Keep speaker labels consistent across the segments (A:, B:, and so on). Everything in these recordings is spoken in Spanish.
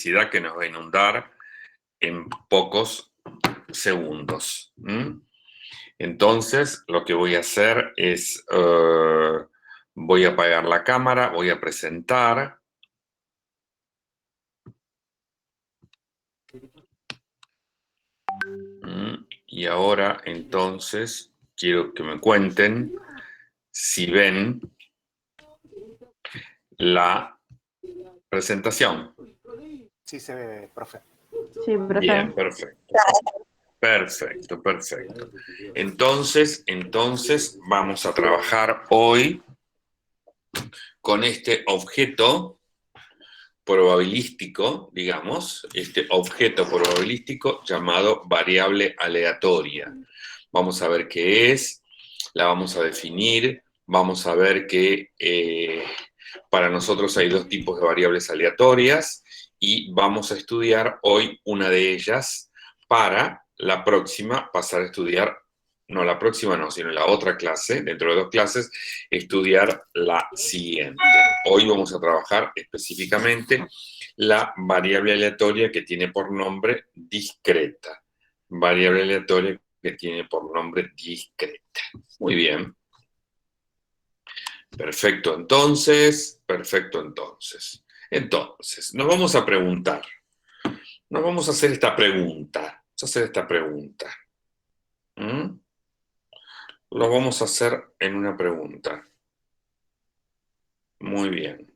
A: publicidad que nos va a inundar en pocos segundos. Entonces, lo que voy a hacer es, voy a apagar la cámara, voy a presentar. Y ahora, entonces, quiero que me cuenten si ven la presentación.
B: Sí se ve, profe.
C: Sí, profe.
A: Bien, perfecto. Perfecto, perfecto. Entonces vamos a trabajar hoy con este objeto probabilístico, digamos, este objeto probabilístico llamado variable aleatoria. Vamos a ver qué es, la vamos a definir, vamos a ver que para nosotros hay dos tipos de variables aleatorias y vamos a estudiar hoy una de ellas para la próxima pasar a estudiar, no la próxima no, sino la otra clase, dentro de 2 clases, estudiar la siguiente. Hoy vamos a trabajar específicamente la variable aleatoria que tiene por nombre discreta. Variable aleatoria que tiene por nombre discreta. Muy bien. Perfecto, entonces. Entonces, nos vamos a preguntar. Nos vamos a hacer esta pregunta. Lo vamos a hacer en una pregunta. Muy bien.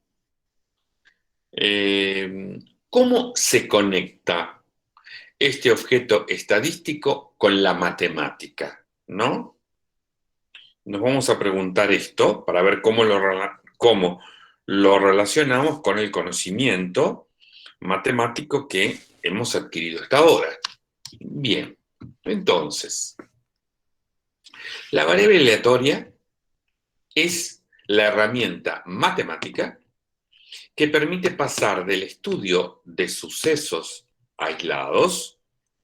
A: ¿Cómo se conecta este objeto estadístico con la matemática? ¿No? Nos vamos a preguntar esto para ver cómo lo relacionamos con el conocimiento matemático que hemos adquirido hasta ahora. Bien, entonces, la variable aleatoria es la herramienta matemática que permite pasar del estudio de sucesos aislados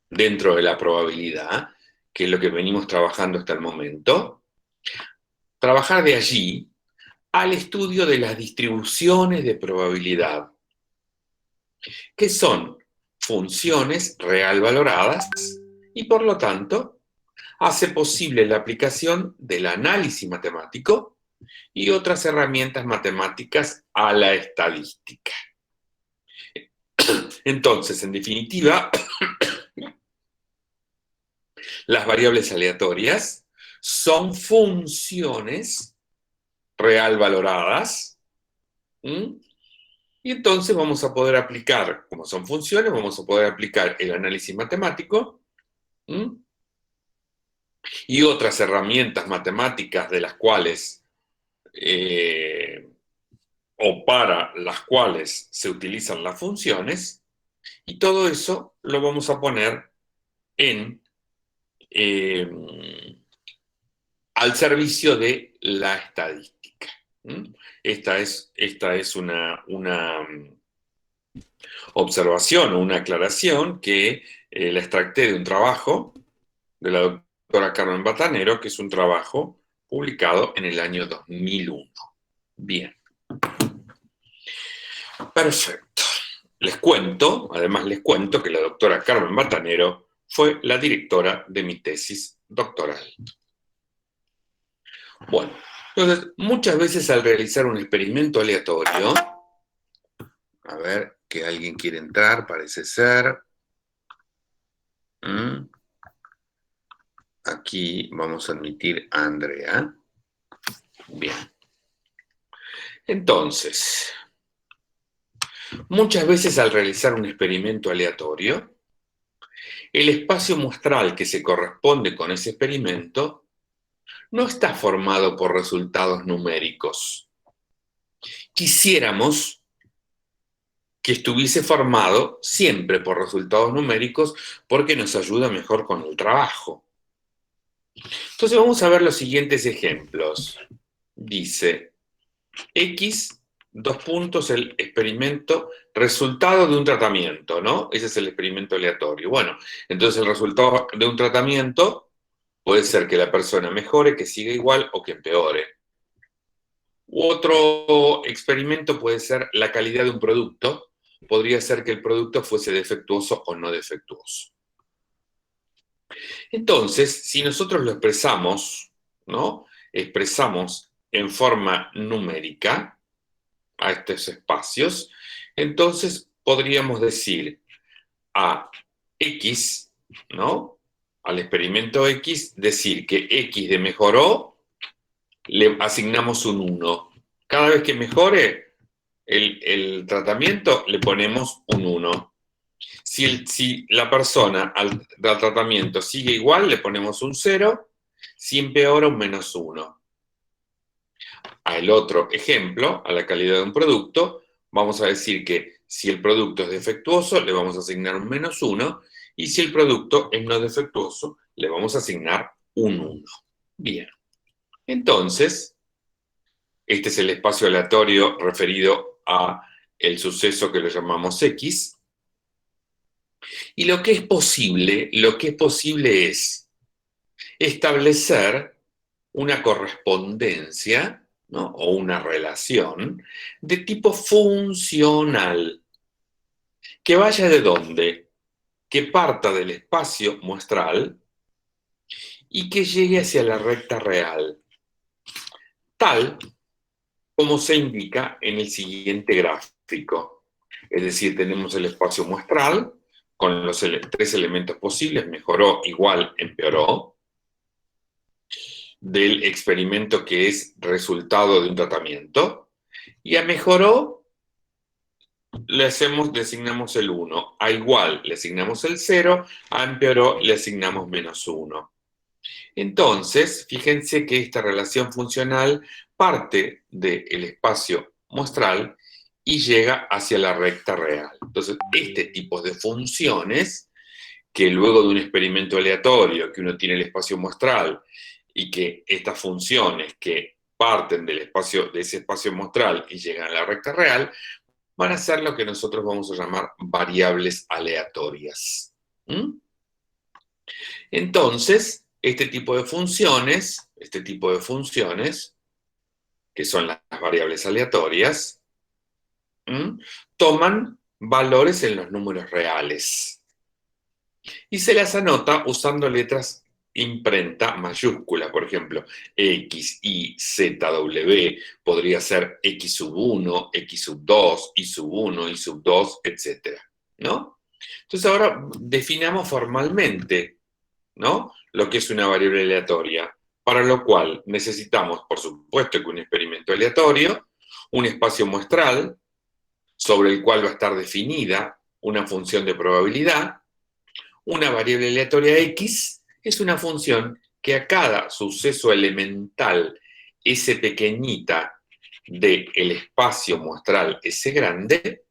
A: dentro de la probabilidad, que es lo que venimos trabajando hasta el momento, trabajar de allí al estudio de las distribuciones de probabilidad, que son funciones real valoradas y por lo tanto hace posible la aplicación del análisis matemático y otras herramientas matemáticas a la estadística. Entonces, en definitiva, las variables aleatorias son funciones real valoradas, y entonces vamos a poder aplicar, como son funciones, vamos a poder aplicar el análisis matemático y otras herramientas matemáticas de las cuales, o para las cuales se utilizan las funciones, y todo eso lo vamos a poner al servicio de la estadística. Esta es una observación o una aclaración que la extracté de un trabajo de la doctora Carmen Batanero, que es un trabajo publicado en el año 2001. Bien. Perfecto. Además les cuento que la doctora Carmen Batanero fue la directora de mi tesis doctoral. Bueno, entonces, muchas veces al realizar un experimento aleatorio, a ver, que alguien quiere entrar, parece ser. Aquí vamos a admitir a Andrea. Bien. Entonces, muchas veces al realizar un experimento aleatorio, el espacio muestral que se corresponde con ese experimento no está formado por resultados numéricos. Quisiéramos que estuviese formado siempre por resultados numéricos porque nos ayuda mejor con el trabajo. Entonces vamos a ver los siguientes ejemplos. Dice, X, el experimento, resultado de un tratamiento, ¿no? Ese es el experimento aleatorio. Bueno, entonces el resultado de un tratamiento puede ser que la persona mejore, que siga igual o que empeore. Otro experimento puede ser la calidad de un producto, podría ser que el producto fuese defectuoso o no defectuoso. Entonces, si nosotros lo expresamos, ¿no? Expresamos en forma numérica a estos espacios, entonces podríamos decir a X, ¿no? Al experimento X, decir que X de mejoró, le asignamos un 1. Cada vez que mejore el tratamiento, le ponemos un 1. Si la persona al tratamiento sigue igual, le ponemos un 0. Si empeora, un menos 1. Al otro ejemplo, a la calidad de un producto, vamos a decir que si el producto es defectuoso, le vamos a asignar un menos 1. Y si el producto es no defectuoso, le vamos a asignar un 1. Bien. Entonces, este es el espacio aleatorio referido a el suceso que lo llamamos X. Y lo que es posible es establecer una correspondencia, ¿no? O una relación de tipo funcional. ¿Que vaya de dónde? Que parta del espacio muestral y que llegue hacia la recta real, tal como se indica en el siguiente gráfico. Es decir, tenemos el espacio muestral con los tres elementos posibles: mejoró, igual, empeoró, del experimento que es resultado de un tratamiento, y a mejoró designamos el 1, a igual le asignamos el 0, a empeoró le asignamos menos 1. Entonces, fíjense que esta relación funcional parte del espacio muestral y llega hacia la recta real. Entonces, este tipo de funciones, que luego de un experimento aleatorio, que uno tiene el espacio muestral, y que estas funciones que parten del espacio, de ese espacio muestral y llegan a la recta real, van a ser lo que nosotros vamos a llamar variables aleatorias. Entonces, este tipo de funciones, que son las variables aleatorias, toman valores en los números reales y se las anota usando letras imprenta mayúscula. Por ejemplo, X, Y, Z, W, podría ser X sub 1, X sub 2, Y sub 1, Y sub 2, etc. ¿No? Entonces ahora definamos formalmente, ¿no?, lo que es una variable aleatoria, para lo cual necesitamos, por supuesto, que un experimento aleatorio, un espacio muestral sobre el cual va a estar definida una función de probabilidad. Una variable aleatoria X es una función que a cada suceso elemental S pequeñita del espacio muestral S grande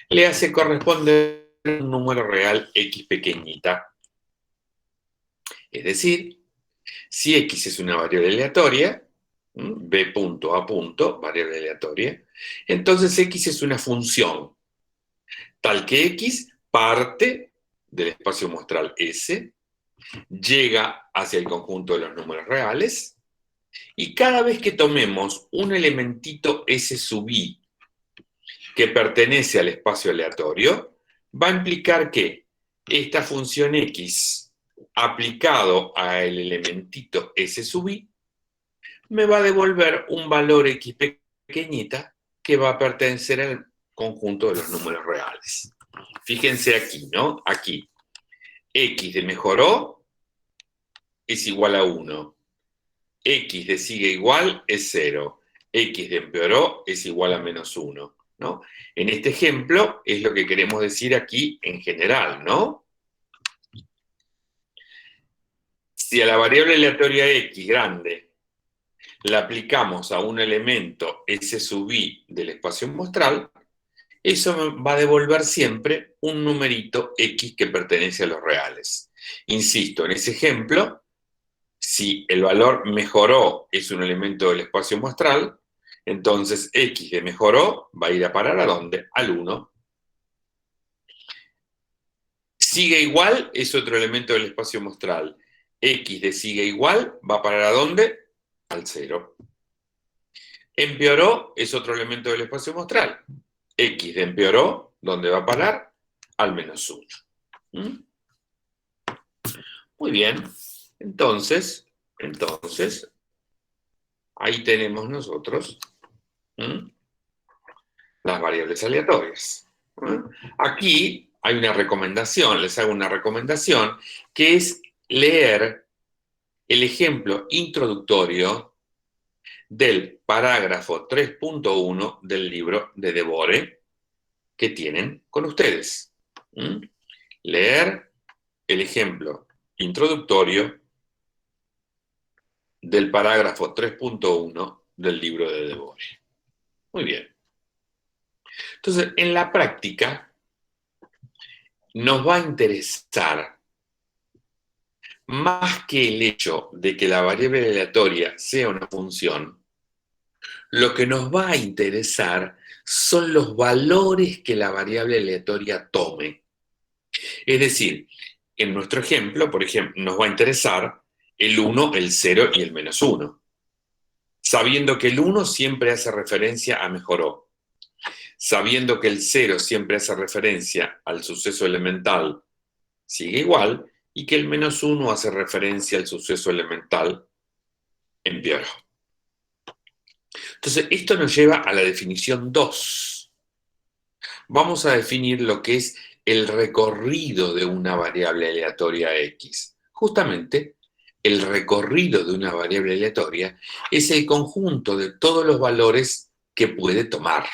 A: le hace corresponder un número real X pequeñita. Es decir, si X es una variable aleatoria, B punto A punto, variable aleatoria, entonces X es una función tal que X parte del espacio muestral S, llega hacia el conjunto de los números reales, y cada vez que tomemos un elementito S sub I que pertenece al espacio aleatorio, va a implicar que esta función X aplicado al elementito S sub I me va a devolver un valor X pequeñita que va a pertenecer al conjunto de los números reales. Fíjense aquí, ¿no? Aquí, X de mejoró es igual a 1. X de sigue igual es 0. X de empeoró es igual a menos 1, ¿no? En este ejemplo es lo que queremos decir aquí en general, ¿no? Si a la variable aleatoria X grande la aplicamos a un elemento S sub I del espacio muestral, eso me va a devolver siempre un numerito X que pertenece a los reales. Insisto, en ese ejemplo, si el valor mejoró es un elemento del espacio muestral, entonces X de mejoró va a ir a parar ¿a dónde? Al 1. Sigue igual es otro elemento del espacio muestral. X de sigue igual va a parar ¿a dónde? Al 0. Empeoró es otro elemento del espacio muestral. X de empeoró ¿Dónde va a parar? Al menos 1. Muy bien. Entonces, ahí tenemos nosotros las variables aleatorias. Aquí hay una recomendación, les hago una recomendación, que es leer el ejemplo introductorio del parágrafo 3.1 del libro de Devore que tienen con ustedes. Leer el ejemplo introductorio del parágrafo 3.1 del libro de Devore. Muy bien. Entonces, en la práctica, nos va a interesar más que el hecho de que la variable aleatoria sea una función, lo que nos va a interesar son los valores que la variable aleatoria tome. Es decir, en nuestro ejemplo, por ejemplo, nos va a interesar el 1, el 0 y el menos 1, sabiendo que el 1 siempre hace referencia a mejoró, sabiendo que el 0 siempre hace referencia al suceso elemental sigue igual, y que el menos 1 hace referencia al suceso elemental empeoró. Entonces, esto nos lleva a la definición 2. Vamos a definir lo que es el recorrido de una variable aleatoria X. Justamente, el recorrido de una variable aleatoria es el conjunto de todos los valores que puede tomar.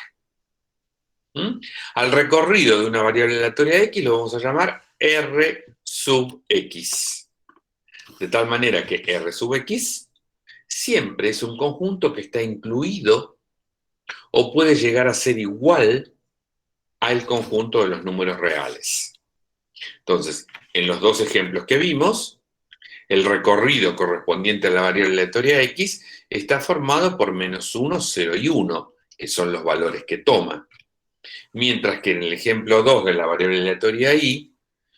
A: Al recorrido de una variable aleatoria X lo vamos a llamar R sub X. De tal manera que R sub X siempre es un conjunto que está incluido o puede llegar a ser igual al conjunto de los números reales. Entonces, en los dos ejemplos que vimos, el recorrido correspondiente a la variable aleatoria X está formado por menos 1, 0 y 1, que son los valores que toma. Mientras que en el ejemplo 2 de la variable aleatoria Y,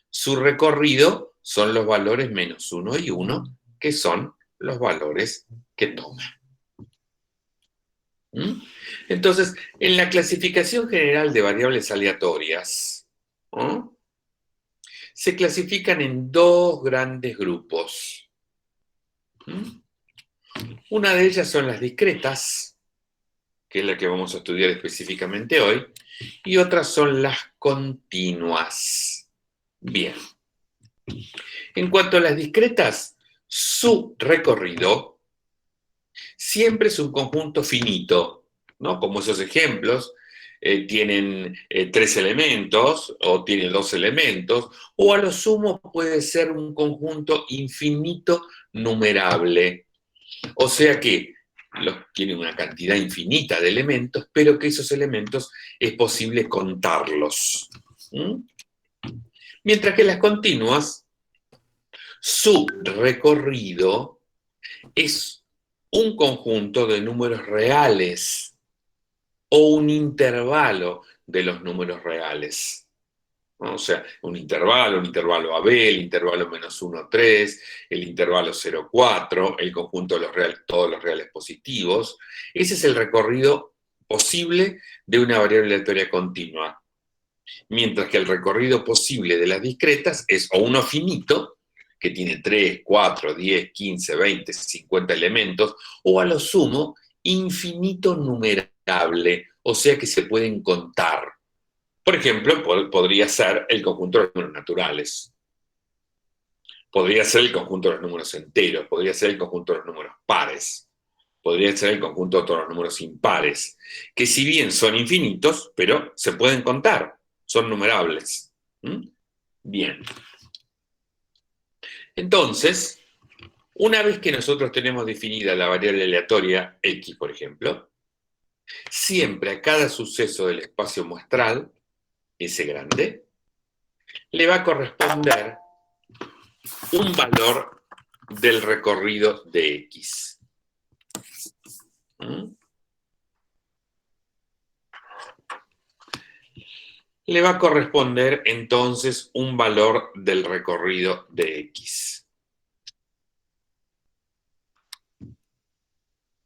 A: su recorrido son los valores menos 1 y 1, que son los valores que toma. Entonces, en la clasificación general de variables aleatorias, se clasifican en dos grandes grupos. Una de ellas son las discretas, que es la que vamos a estudiar específicamente hoy, y otras son las continuas. Bien. En cuanto a las discretas, su recorrido siempre es un conjunto finito, ¿no? Como esos ejemplos, tienen 3 elementos o tienen 2 elementos, o a lo sumo puede ser un conjunto infinito numerable. O sea que tiene una cantidad infinita de elementos, pero que esos elementos es posible contarlos. Mientras que las continuas, su recorrido es un conjunto de números reales o un intervalo de los números reales. ¿No? O sea, un intervalo AB, el intervalo menos 1, 3, el intervalo 0, 4, el conjunto de los reales, todos los reales positivos. Ese es el recorrido posible de una variable aleatoria continua. Mientras que el recorrido posible de las discretas es o uno finito, que tiene 3, 4, 10, 15, 20, 50 elementos, o a lo sumo, infinito numerable, o sea que se pueden contar. Por ejemplo, podría ser el conjunto de los números naturales, podría ser el conjunto de los números enteros, podría ser el conjunto de los números pares, podría ser el conjunto de todos los números impares, que si bien son infinitos, pero se pueden contar, son numerables. Bien. Entonces, una vez que nosotros tenemos definida la variable aleatoria X, por ejemplo, siempre a cada suceso del espacio muestral, S grande, le va a corresponder un valor del recorrido de X. Le va a corresponder entonces un valor del recorrido de X.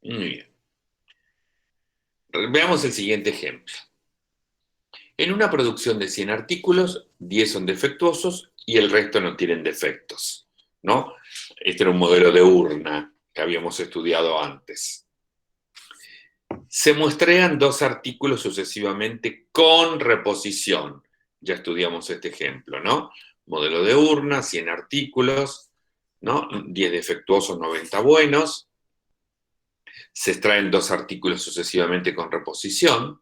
A: Muy bien. Veamos el siguiente ejemplo. En una producción de 100 artículos, 10 son defectuosos y el resto no tienen defectos, ¿no? Este era un modelo de urna que habíamos estudiado antes. Se muestrean 2 artículos sucesivamente con reposición. Ya estudiamos este ejemplo, ¿no? Modelo de urna, 100 artículos, ¿no? 10 defectuosos, 90 buenos. Se extraen 2 artículos sucesivamente con reposición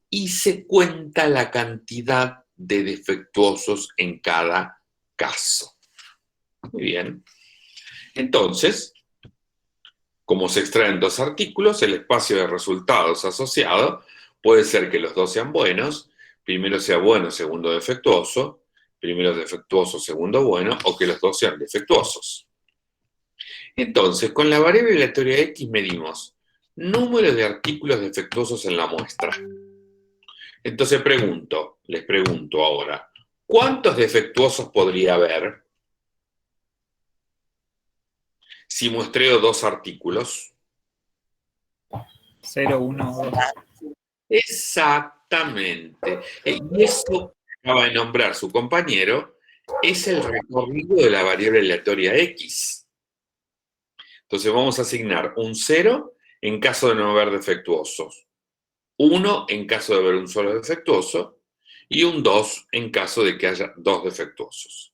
A: y se cuenta la cantidad de defectuosos en cada caso. Muy bien. Entonces, como se extraen 2 artículos, el espacio de resultados asociado puede ser que los 2 sean buenos, primero sea bueno, segundo defectuoso, primero defectuoso, segundo bueno, o que los 2 sean defectuosos. Entonces, con la variable aleatoria X medimos número de artículos defectuosos en la muestra. Entonces les pregunto ahora, ¿cuántos defectuosos podría haber si muestreo 2 artículos?
C: 0, 1, 2.
A: Exactamente. Y eso que acaba de nombrar su compañero es el recorrido de la variable aleatoria X. Entonces vamos a asignar un 0 en caso de no haber defectuosos, 1 en caso de haber un solo defectuoso y un 2 en caso de que haya 2 defectuosos.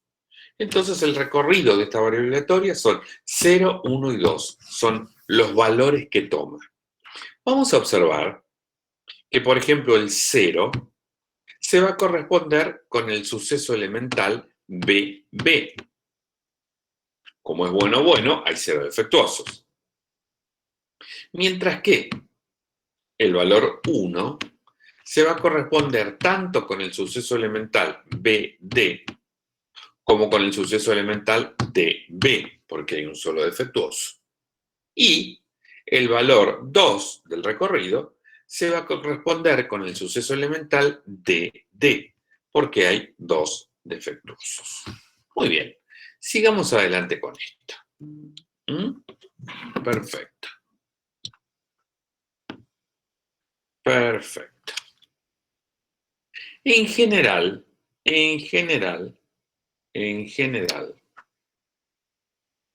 A: Entonces el recorrido de esta variable aleatoria son 0, 1 y 2. Son los valores que toma. Vamos a observar que, por ejemplo, el 0 se va a corresponder con el suceso elemental BB. Como es bueno, bueno, hay 0 defectuosos. Mientras que el valor 1 se va a corresponder tanto con el suceso elemental BD como con el suceso elemental DB, porque hay un solo defectuoso. Y el valor 2 del recorrido se va a corresponder con el suceso elemental DD, porque hay 2 defectuosos. Muy bien, sigamos adelante con esto. Perfecto. Perfecto. En general,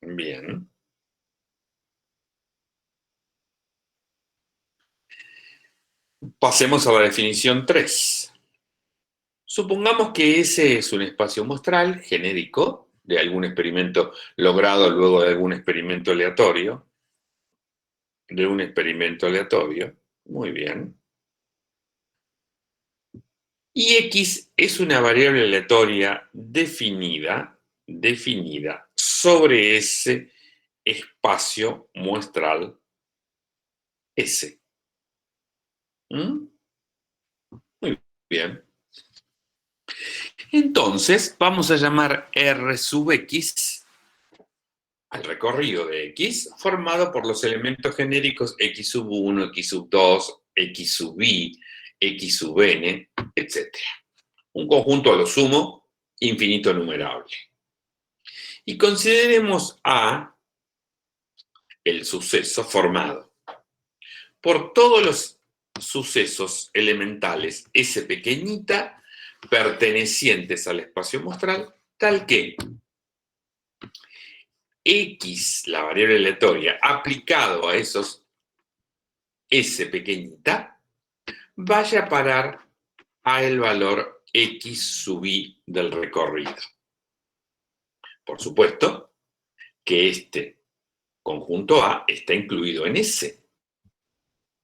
A: bien. Pasemos a la definición 3. Supongamos que ese es un espacio muestral genérico de algún experimento logrado luego de algún experimento aleatorio. Muy bien. Y X es una variable aleatoria definida sobre ese espacio muestral S. Muy bien. Entonces, vamos a llamar R sub X al recorrido de X formado por los elementos genéricos X sub 1, X sub 2, X sub I, X sub N, etc. Un conjunto a lo sumo infinito numerable. Y consideremos A el suceso formado por todos los sucesos elementales S pequeñita pertenecientes al espacio muestral, tal que X, la variable aleatoria, aplicado a esos S pequeñita, vaya a parar a el valor X sub I del recorrido. Por supuesto que este conjunto A está incluido en S,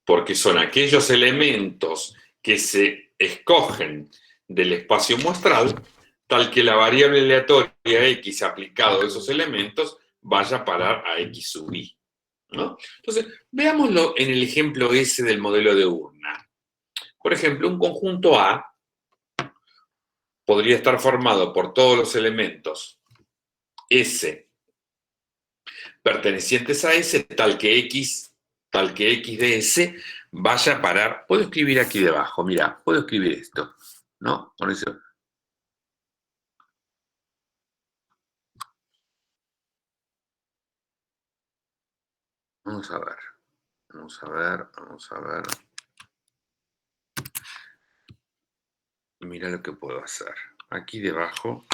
A: porque son aquellos elementos que se escogen del espacio muestral, tal que la variable aleatoria X aplicado a esos elementos vaya a parar a X sub I, ¿no? Entonces, veámoslo en el ejemplo S del modelo de urna. Por ejemplo, un conjunto A podría estar formado por todos los elementos S pertenecientes a S, tal que X de S vaya a parar. Puedo escribir aquí debajo, mira, puedo escribir esto, ¿no? Con eso. Vamos a ver. mira lo que puedo hacer. Aquí debajo,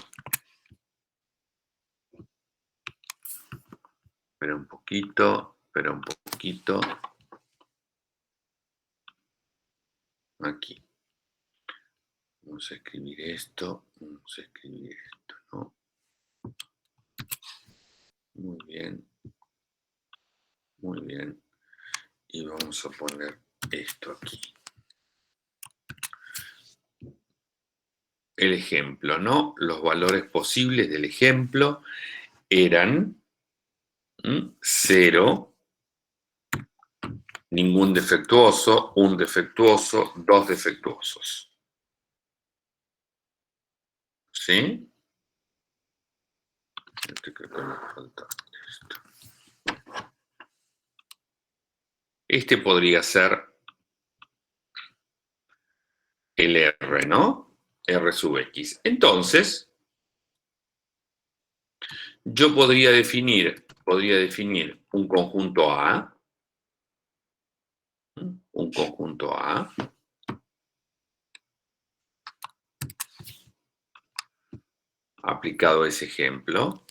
A: espera un poquito, aquí. Vamos a escribir esto, ¿no? Muy bien, y vamos a poner esto aquí. El ejemplo, ¿no? Los valores posibles del ejemplo eran 0, ningún defectuoso, un defectuoso, dos defectuosos. ¿Sí? Creo que me falta esto. Este podría ser el R, ¿no? R sub X. Entonces, yo podría definir un conjunto A, aplicado a ese ejemplo,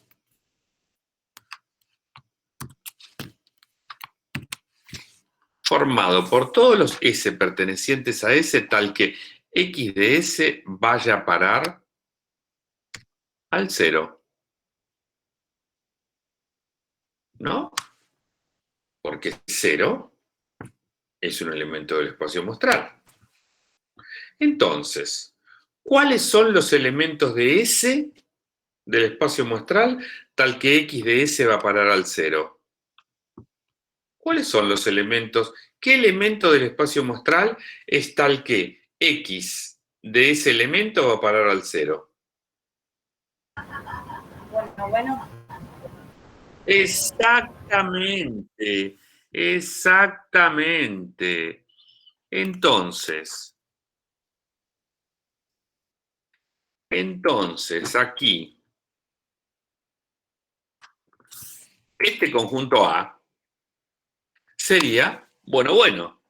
A: formado por todos los S pertenecientes a S, tal que X de S vaya a parar al 0. ¿No? Porque 0 es un elemento del espacio muestral. Entonces, ¿cuáles son los elementos de S del espacio muestral tal que X de S va a parar al 0? ¿Cuáles son los elementos? ¿Qué elemento del espacio muestral es tal que X de ese elemento va a parar al 0?
C: Bueno.
A: Exactamente. Entonces, aquí, este conjunto A sería bueno.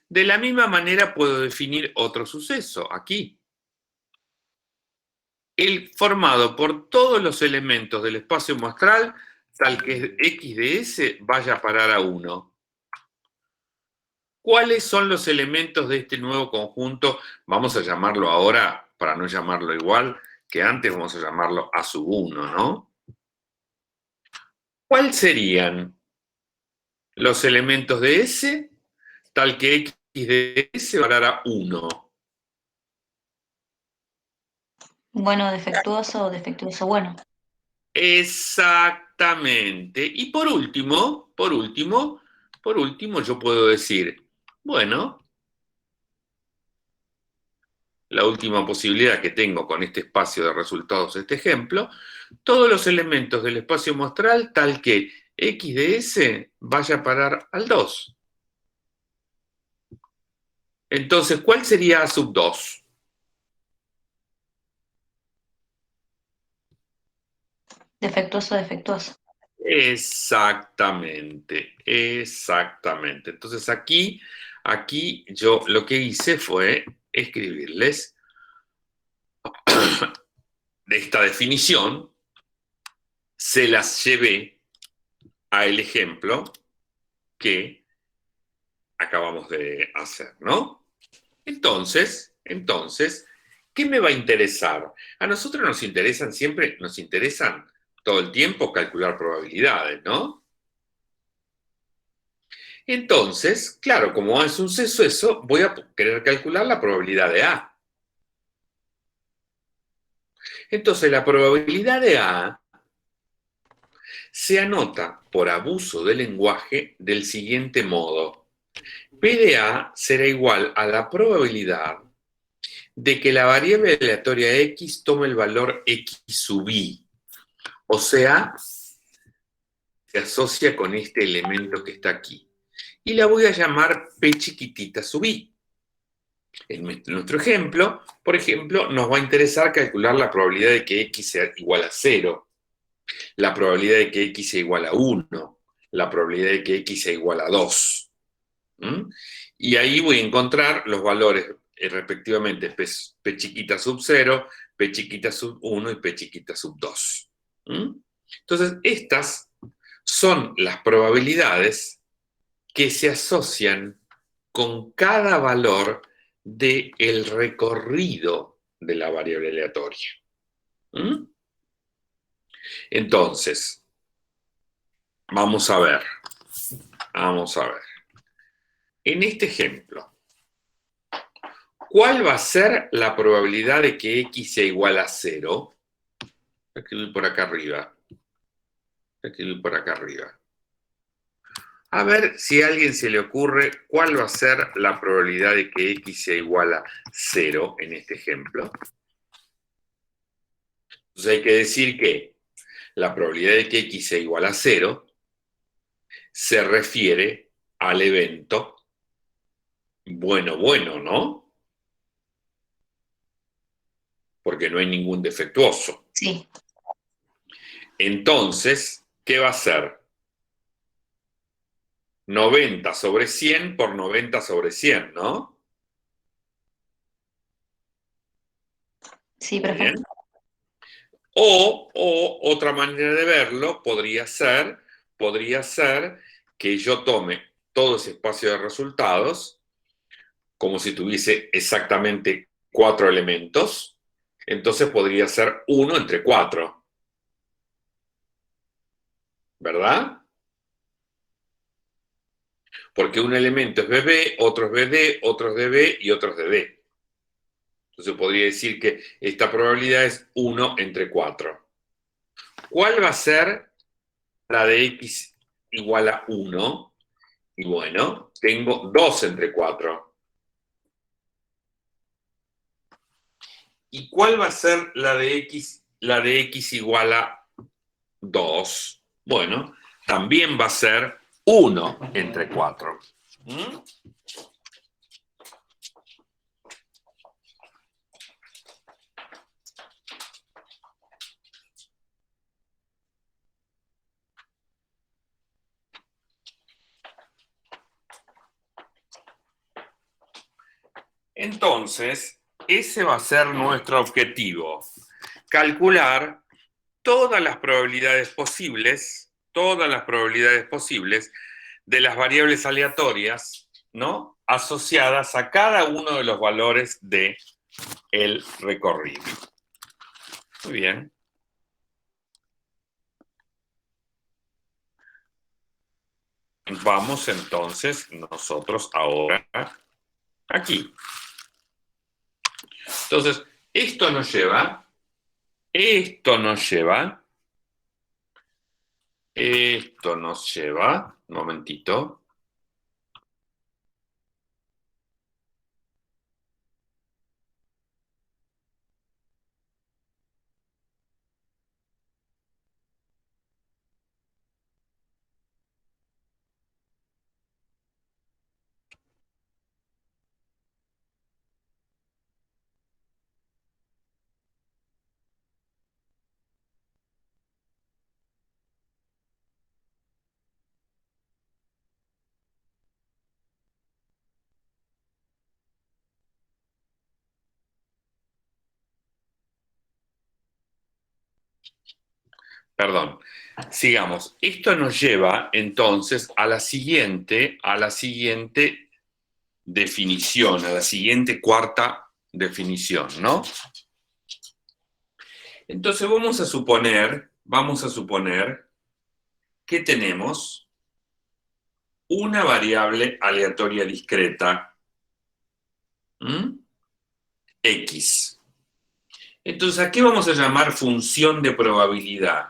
A: De la misma manera puedo definir otro suceso, aquí. El formado por todos los elementos del espacio muestral, tal que X de S vaya a parar a 1. ¿Cuáles son los elementos de este nuevo conjunto? Vamos a llamarlo ahora, para no llamarlo igual que antes, vamos a llamarlo A sub 1, ¿no? ¿Cuáles serían los elementos de S tal que X de S parara 1?
C: Bueno, defectuoso o defectuoso bueno.
A: Exactamente. Y por último, yo puedo decir, bueno, la última posibilidad que tengo con este espacio de resultados de este ejemplo, todos los elementos del espacio muestral tal que X de S vaya a parar al 2. Entonces, ¿cuál sería A sub 2?
C: Defectuoso.
A: Exactamente. Entonces aquí yo lo que hice fue escribirles de esta definición, se las llevé al ejemplo que acabamos de hacer, ¿no? Entonces, ¿qué me va a interesar? A nosotros nos interesan todo el tiempo calcular probabilidades, ¿no? Entonces, claro, como A es un suceso, voy a querer calcular la probabilidad de A. Entonces, la probabilidad de A se anota por abuso del lenguaje del siguiente modo. P de A será igual a la probabilidad de que la variable aleatoria X tome el valor X sub I. O sea, se asocia con este elemento que está aquí. Y la voy a llamar P chiquitita sub I. En nuestro ejemplo, por ejemplo, nos va a interesar calcular la probabilidad de que X sea igual a 0, la probabilidad de que X sea igual a 1, la probabilidad de que X sea igual a 2. Y ahí voy a encontrar los valores respectivamente P chiquita sub 0, P chiquita sub 1 y P chiquita sub 2. Entonces, estas son las probabilidades que se asocian con cada valor del recorrido de la variable aleatoria. Entonces, vamos a ver. En este ejemplo, ¿cuál va a ser la probabilidad de que x sea igual a 0? Voy a escribir por acá arriba. A ver si a alguien se le ocurre cuál va a ser la probabilidad de que x sea igual a 0 en este ejemplo. Entonces hay que decir que la probabilidad de que x sea igual a 0 se refiere al evento bueno, ¿no? Porque no hay ningún defectuoso.
C: Sí.
A: Entonces, ¿qué va a ser? 90 sobre 100 por 90 sobre 100, ¿no?
C: Sí,
A: Bien.
C: perfecto.
A: O otra manera de verlo podría ser que yo tome todo ese espacio de resultados como si tuviese exactamente 4 elementos, entonces podría ser 1 entre 4. ¿Verdad? Porque un elemento es BB, otro es BD, otro es DB y otro es DD. Entonces podría decir que esta probabilidad es 1 entre 4. ¿Cuál va a ser la de x igual a 1? Y bueno, tengo 2 entre 4. ¿Y cuál va a ser la de x igual a 2? Bueno, también va a ser 1 entre 4. Entonces, ese va a ser nuestro objetivo. Calcular todas las probabilidades posibles de las variables aleatorias, ¿no? Asociadas a cada uno de los valores del recorrido. Muy bien. Vamos entonces nosotros ahora aquí. Entonces, esto nos lleva, un momentito. Perdón, sigamos. Esto nos lleva entonces a la siguiente definición, a la siguiente cuarta definición, ¿no? Entonces vamos a suponer que tenemos una variable aleatoria discreta, X. Entonces, ¿a qué vamos a llamar función de probabilidad?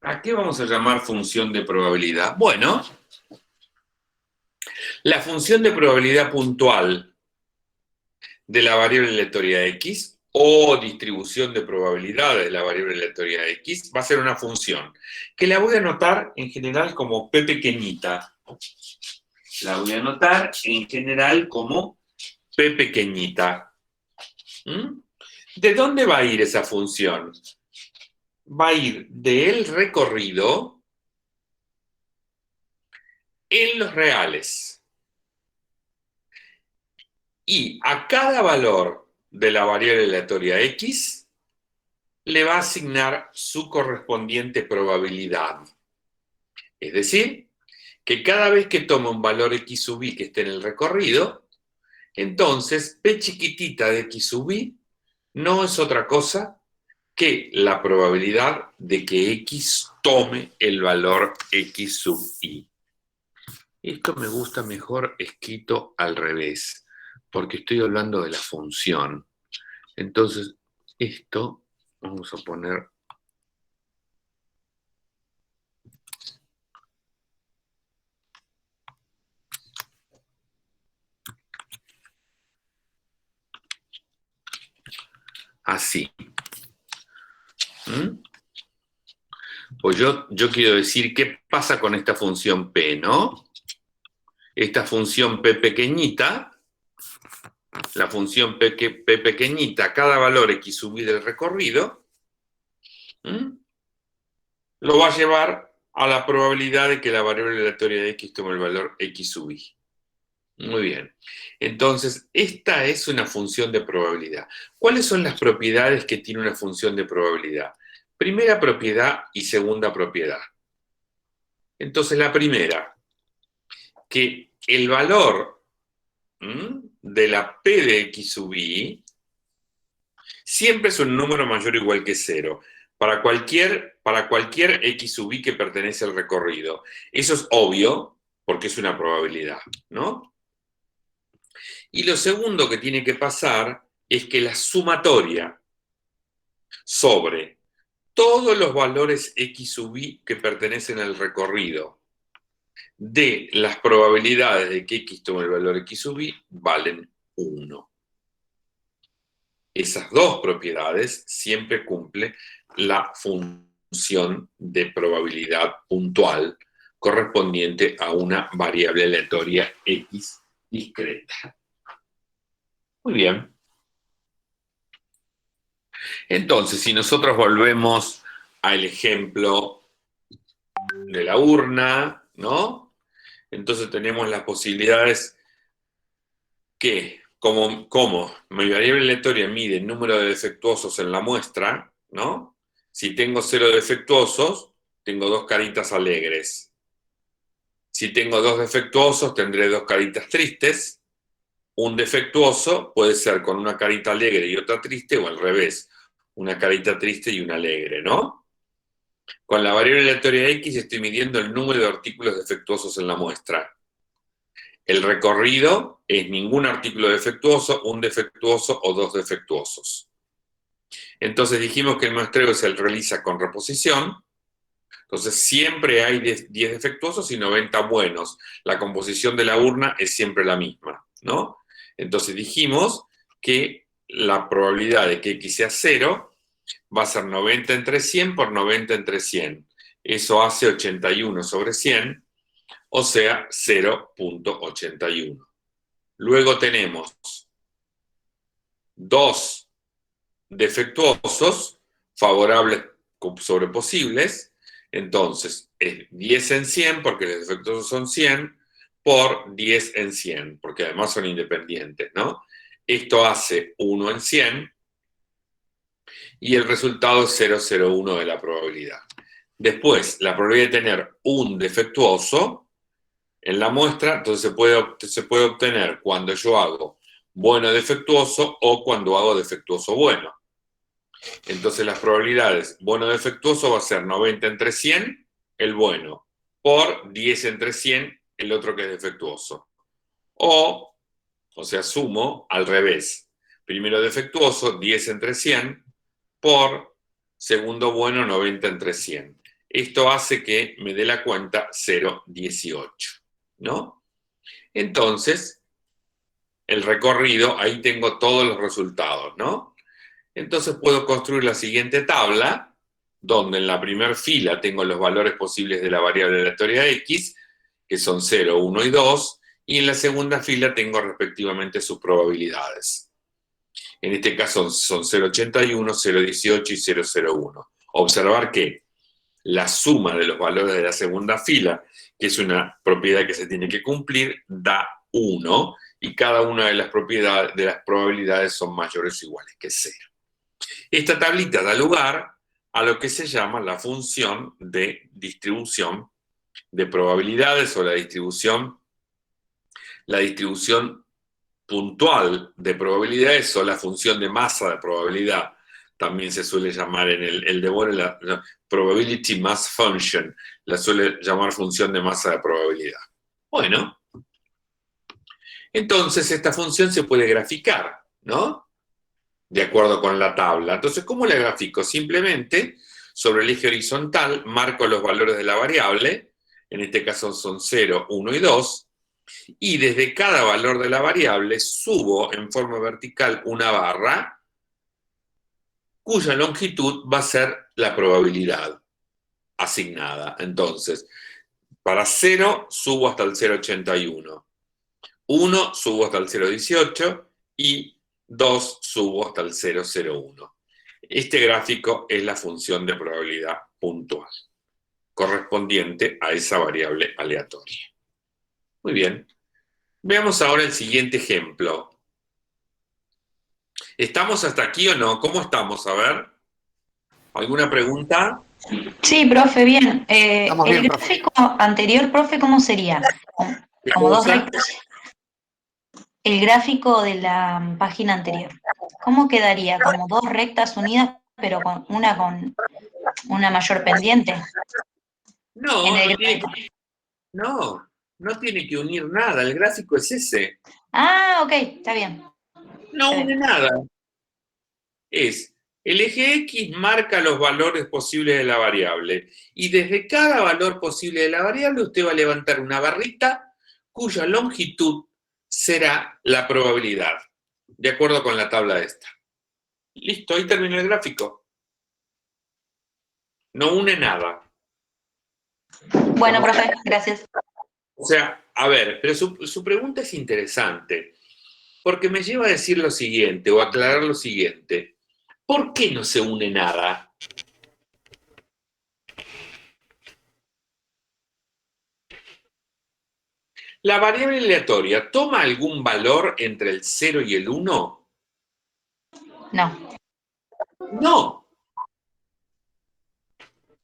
A: ¿A qué vamos a llamar función de probabilidad? Bueno, la función de probabilidad puntual de la variable aleatoria X o distribución de probabilidades de la variable aleatoria X va a ser una función que la voy a anotar en general como P pequeñita. La voy a anotar en general como P pequeñita. ¿De dónde va a ir esa función? Va a ir del recorrido en los reales. Y a cada valor de la variable aleatoria X le va a asignar su correspondiente probabilidad. Es decir, que cada vez que toma un valor X sub i que esté en el recorrido, entonces P chiquitita de X sub i no es otra cosa que la probabilidad de que X tome el valor X sub i. Esto me gusta mejor escrito al revés, porque estoy hablando de la función. Entonces, esto vamos a poner así. ¿Mm? Pues yo quiero decir qué pasa con esta función P, ¿no? Esta función P pequeñita, la función P pequeñita, cada valor X sub i del recorrido, lo va a llevar a la probabilidad de que la variable aleatoria de X tome el valor X sub i. Muy bien. Entonces, esta es una función de probabilidad. ¿Cuáles son las propiedades que tiene una función de probabilidad? Primera propiedad y segunda propiedad. Entonces, la primera, que el valor de la P de X sub i siempre es un número mayor o igual que 0 para cualquier X sub i que pertenece al recorrido. Eso es obvio porque es una probabilidad, ¿no? Y lo segundo que tiene que pasar es que la sumatoria sobre todos los valores X sub i que pertenecen al recorrido de las probabilidades de que X tome el valor X sub i valen 1. Esas dos propiedades siempre cumplen la función de probabilidad puntual correspondiente a una variable aleatoria X discreta. Muy bien. Entonces, si nosotros volvemos al ejemplo de la urna, ¿no? Entonces tenemos las posibilidades que, como mi variable aleatoria mide el número de defectuosos en la muestra, ¿no? Si tengo 0 defectuosos, tengo 2 caritas alegres. Si tengo 2 defectuosos, tendré 2 caritas tristes. Un defectuoso puede ser con una carita alegre y otra triste, o al revés, una carita triste y una alegre, ¿no? Con la variable aleatoria X estoy midiendo el número de artículos defectuosos en la muestra. El recorrido es ningún artículo defectuoso, un defectuoso o 2 defectuosos. Entonces dijimos que el muestreo se realiza con reposición. Entonces siempre hay 10 defectuosos y 90 buenos. La composición de la urna es siempre la misma, ¿no? Entonces dijimos que la probabilidad de que X sea 0 va a ser 90 entre 100 por 90 entre 100. Eso hace 81 sobre 100, o sea, 0.81. Luego tenemos 2 defectuosos favorables sobre posibles. Entonces, es 10 en 100, porque los defectuosos son 100, por 10 en 100, porque además son independientes, ¿no? Esto hace 1 en 100, y el resultado es 0,01 de la probabilidad. Después, la probabilidad de tener un defectuoso en la muestra, entonces se puede obtener cuando yo hago bueno defectuoso o cuando hago defectuoso bueno. Entonces las probabilidades bueno defectuoso va a ser 90 entre 100, el bueno, por 10 entre 100, el otro que es defectuoso. O sea, sumo al revés. Primero defectuoso, 10 entre 100, por segundo bueno, 90 entre 100. Esto hace que me dé la cuenta 0,18, ¿no? Entonces, el recorrido, ahí tengo todos los resultados, ¿no? Entonces puedo construir la siguiente tabla, donde en la primera fila tengo los valores posibles de la variable aleatoria X, que son 0, 1 y 2, y en la segunda fila tengo respectivamente sus probabilidades. En este caso son 0,81, 0,18 y 0,01. Observar que la suma de los valores de la segunda fila, que es una propiedad que se tiene que cumplir, da 1, y cada una de las probabilidades son mayores o iguales que 0. Esta tablita da lugar a lo que se llama la función de distribución de probabilidades o la distribución puntual de probabilidades o la función de masa de probabilidad. También se suele llamar en el Devore la probability mass function, la suele llamar función de masa de probabilidad. Bueno, entonces esta función se puede graficar, ¿no? De acuerdo con la tabla. Entonces, ¿cómo la grafico? Simplemente, sobre el eje horizontal, marco los valores de la variable, en este caso son 0, 1 y 2, y desde cada valor de la variable subo en forma vertical una barra cuya longitud va a ser la probabilidad asignada. Entonces, para 0 subo hasta el 0,81, 1 subo hasta el 0,18 y 2 subo hasta el 0,01. Este gráfico es la función de probabilidad puntual, correspondiente a esa variable aleatoria. Muy bien. Veamos ahora el siguiente ejemplo. ¿Estamos hasta aquí o no? ¿Cómo estamos? A ver. ¿Alguna pregunta?
C: Sí, profe, bien.
B: Estamos
C: El
B: bien, profe.
C: gráfico anterior, profe, ¿cómo sería?
A: ¿Qué
C: Como dos
A: cosa?
C: rectas. El gráfico de la página anterior. ¿Cómo quedaría? Como dos rectas unidas, pero con una mayor pendiente en
A: No,
C: el gráfico.
A: no tiene que unir nada. El gráfico es ese.
C: Ah, ok, está bien.
A: No
C: Está
A: une
C: bien.
A: nada. Es el eje X marca los valores posibles de la variable y desde cada valor posible de la variable usted va a levantar una barrita cuya longitud será la probabilidad, de acuerdo con la tabla esta. Listo, ahí terminó el gráfico. No une nada.
C: Bueno, profe, gracias.
A: O sea, a ver, pero su pregunta es interesante, porque me lleva a decir lo siguiente, o a aclarar lo siguiente. ¿Por qué no se une nada? ¿La variable aleatoria toma algún valor entre el 0 y el 1?
C: No,
A: No.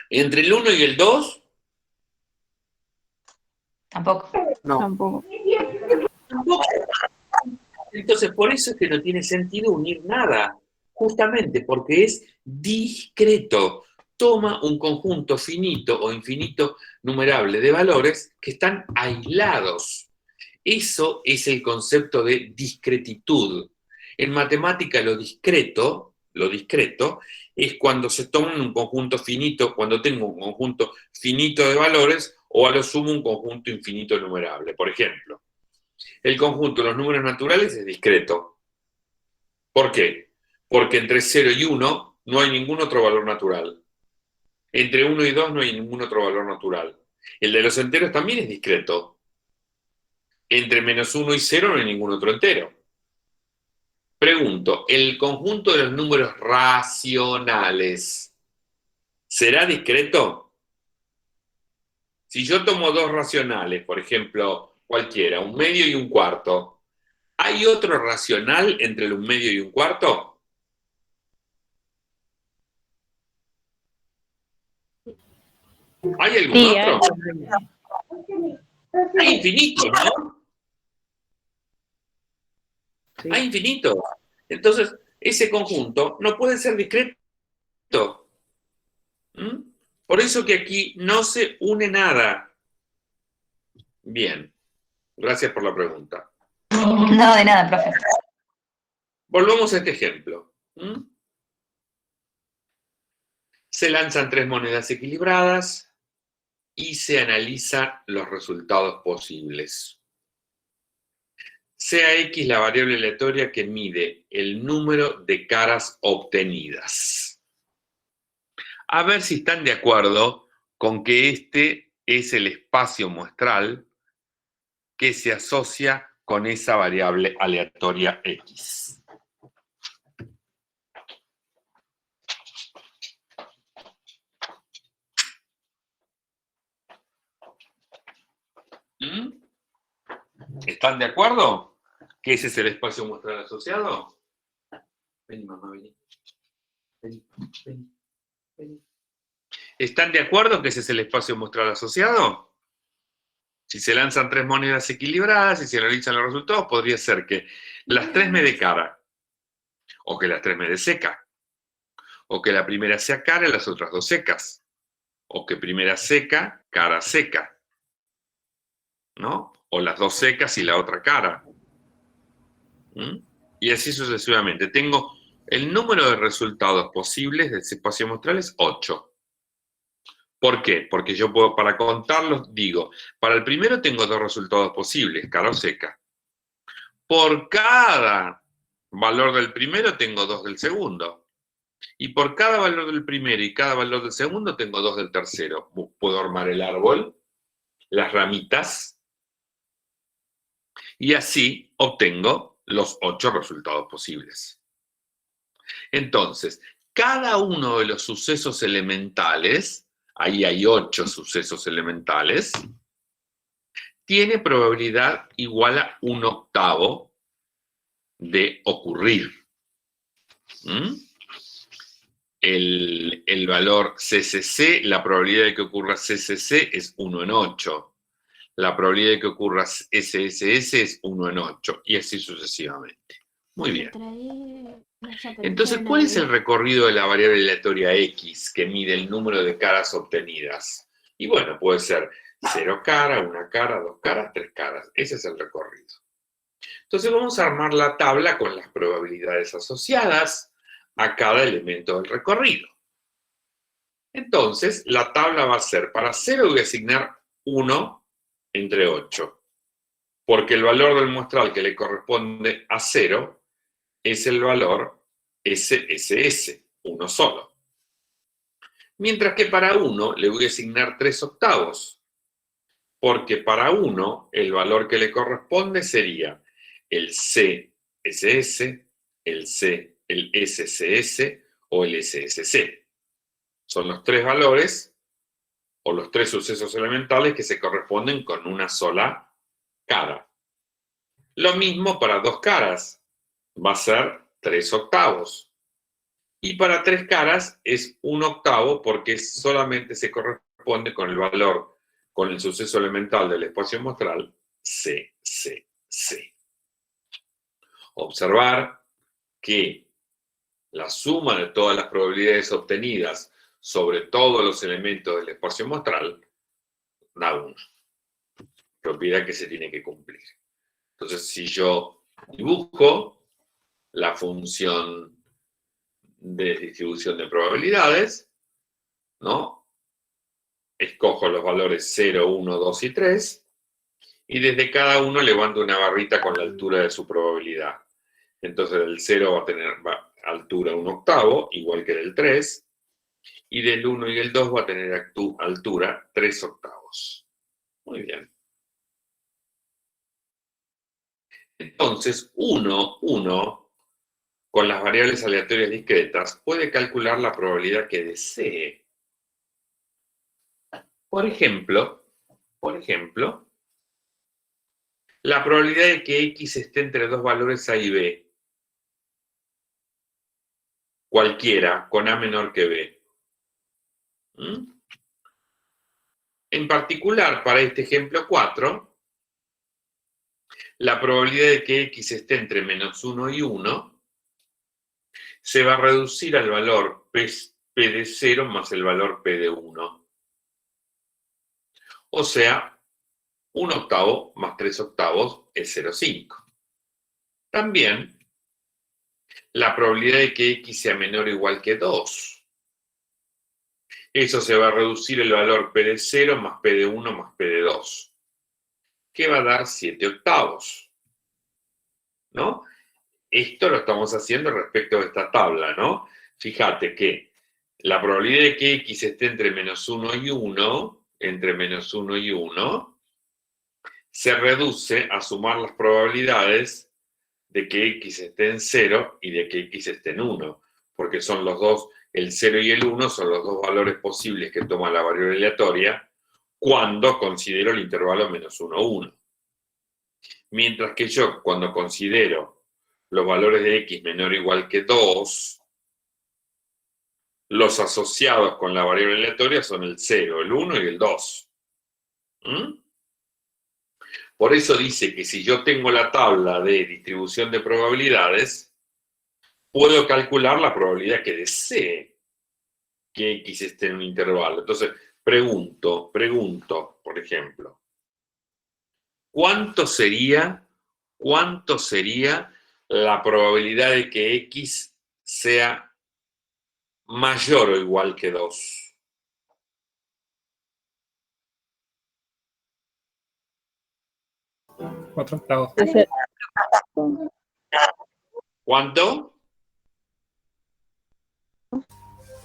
A: ¿Entre el 1 y el 2?
C: tampoco.
B: No.
D: Tampoco.
A: Tampoco. Entonces, por eso es que no tiene sentido unir nada, justamente porque es discreto. Toma un conjunto finito o infinito numerable de valores que están aislados. Eso es el concepto de discretitud. En matemática lo discreto es cuando se toma un conjunto finito, cuando tengo un conjunto finito de valores o a lo sumo un conjunto infinito numerable. Por ejemplo, el conjunto de los números naturales es discreto. ¿Por qué? Porque entre 0 y 1 no hay ningún otro valor natural. Entre 1 y 2 no hay ningún otro valor natural. El de los enteros también es discreto. Entre -1 y 0 no hay ningún otro entero. Pregunto, ¿el conjunto de los números racionales será discreto? Si yo tomo dos racionales, por ejemplo, cualquiera, un medio y un cuarto, ¿hay otro racional entre un medio y un cuarto? ¿Hay algún
D: Sí,
A: otro? Hay infinitos, ¿no?
D: Sí.
A: Hay infinitos. Entonces, ese conjunto no puede ser discreto. ¿Mm? Por eso que aquí no se une nada. Bien, gracias por la pregunta.
C: No, de nada, profe.
A: Volvamos a este ejemplo. ¿Mm? Se lanzan 3 monedas equilibradas y se analizan los resultados posibles. Sea X la variable aleatoria que mide el número de caras obtenidas. A ver si están de acuerdo con que este es el espacio muestral que se asocia con esa variable aleatoria X. ¿Mm? ¿Están de acuerdo? que ese es el espacio muestral asociado? Vení, mamá, vení. Vení, vení, vení. ¿Están de acuerdo que ese es el espacio muestral asociado? Si se lanzan 3 monedas equilibradas y se analizan los resultados, podría ser que las 3 me dé cara, o que las 3 me dé seca, o que la primera sea cara y las otras 2 secas, o que primera seca, cara seca, ¿no? O las 2 secas y la otra cara. ¿Mm? Y así sucesivamente. Tengo el número de resultados posibles de ese espacio muestral es 8. ¿Por qué? Porque yo puedo, para contarlos, digo, para el primero tengo 2 resultados posibles, cara o seca. Por cada valor del primero tengo 2 del segundo. Y por cada valor del primero y cada valor del segundo tengo 2 del tercero. Puedo armar el árbol, las ramitas, y así obtengo los 8 resultados posibles. Entonces, cada uno de los sucesos elementales, ahí hay 8 sucesos elementales, tiene probabilidad igual a 1/8 de ocurrir. ¿Mm? El valor CCC, la probabilidad de que ocurra CCC es 1 en 8. La probabilidad de que ocurra SSS es 1 en 8, y así sucesivamente. Muy bien. Entonces, ¿cuál es el recorrido de la variable aleatoria X que mide el número de caras obtenidas? Y bueno, puede ser 0 cara, 1 cara, 2 caras, 3 caras. Ese es el recorrido. Entonces vamos a armar la tabla con las probabilidades asociadas a cada elemento del recorrido. Entonces, la tabla va a ser, para 0 voy a asignar 1 entre 8, porque el valor del muestral que le corresponde a 0 es el valor SSS, 1 solo. Mientras que para 1 le voy a asignar 3/8, porque para 1 el valor que le corresponde sería el CSS, el SCS o el SSC. Son los 3 valores o los 3 sucesos elementales que se corresponden con una sola cara. Lo mismo para 2 caras, va a ser 3/8. Y para 3 caras es 1/8 porque solamente se corresponde con el valor, con el suceso elemental del espacio muestral, CCC. Observar que la suma de todas las probabilidades obtenidas sobre todos los elementos del espacio muestral da 1. Propiedad que se tiene que cumplir. Entonces, si yo dibujo la función de distribución de probabilidades, ¿no? Escojo los valores 0, 1, 2 y 3, y desde cada uno levanto una barrita con la altura de su probabilidad. Entonces el 0 va a tener altura 1/8, igual que del 3, y del 1 y el 2 va a tener altura 3/8. Muy bien. Entonces, uno, con las variables aleatorias discretas, puede calcular la probabilidad que desee. Por ejemplo, la probabilidad de que X esté entre 2 valores A y B, cualquiera, con A menor que B. En particular, para este ejemplo 4, la probabilidad de que X esté entre -1 y 1 se va a reducir al valor P de 0 más el valor P de 1. O sea, 1/8 más 3/8 es 0,5. También, la probabilidad de que X sea menor o igual que 2. Eso se va a reducir el valor P de 0 más P de 1 más P de 2, que va a dar 7/8. ¿No? Esto lo estamos haciendo respecto a esta tabla, ¿no? Fíjate que la probabilidad de que X esté entre -1 y 1, se reduce a sumar las probabilidades de que X esté en 0 y de que X esté en 1, porque son los dos, el 0 y el 1 son los dos valores posibles que toma la variable aleatoria cuando considero el intervalo -1, 1. Mientras que yo, cuando considero los valores de x menor o igual que 2, los asociados con la variable aleatoria son el 0, el 1 y el 2. ¿Mm? Por eso dice que si yo tengo la tabla de distribución de probabilidades, puedo calcular la probabilidad que desee que x esté en un intervalo. Entonces, pregunto, por ejemplo, ¿cuánto sería la probabilidad de que x sea mayor o igual que 2?
D: Cuatro octavos.
A: ¿Cuánto?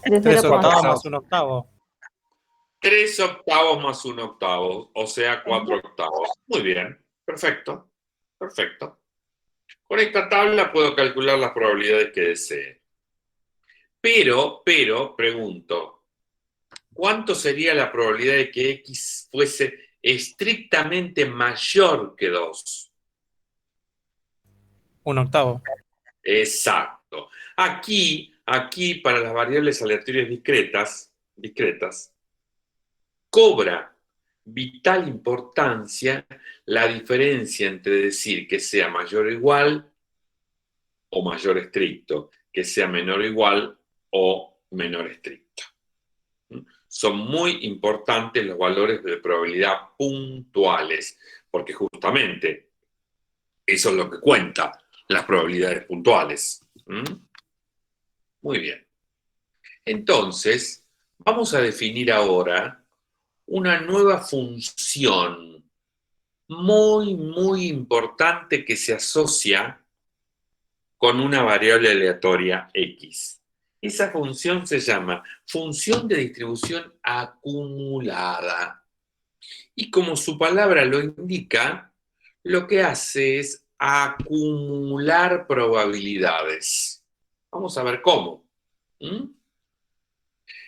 E: De
D: Tres
E: 0,5.
D: octavos.
B: Octavo más un octavo.
A: 3 octavos más 1 octavo, o sea, 4 octavos. Muy bien, perfecto, perfecto. Con esta tabla puedo calcular las probabilidades que desee. Pero, pregunto, ¿cuánto sería la probabilidad de que x fuese estrictamente mayor que 2?
B: Un octavo.
A: Exacto. Aquí, para las variables aleatorias discretas, cobra vital importancia la diferencia entre decir que sea mayor o igual o mayor estricto, que sea menor o igual o menor estricto. Son muy importantes los valores de probabilidad puntuales, porque justamente eso es lo que cuenta, las probabilidades puntuales. Muy bien. Entonces, vamos a definir ahora una nueva función muy importante que se asocia con una variable aleatoria x. Esa función se llama función de distribución acumulada. Y como su palabra lo indica, lo que hace es acumular probabilidades. Vamos a ver cómo.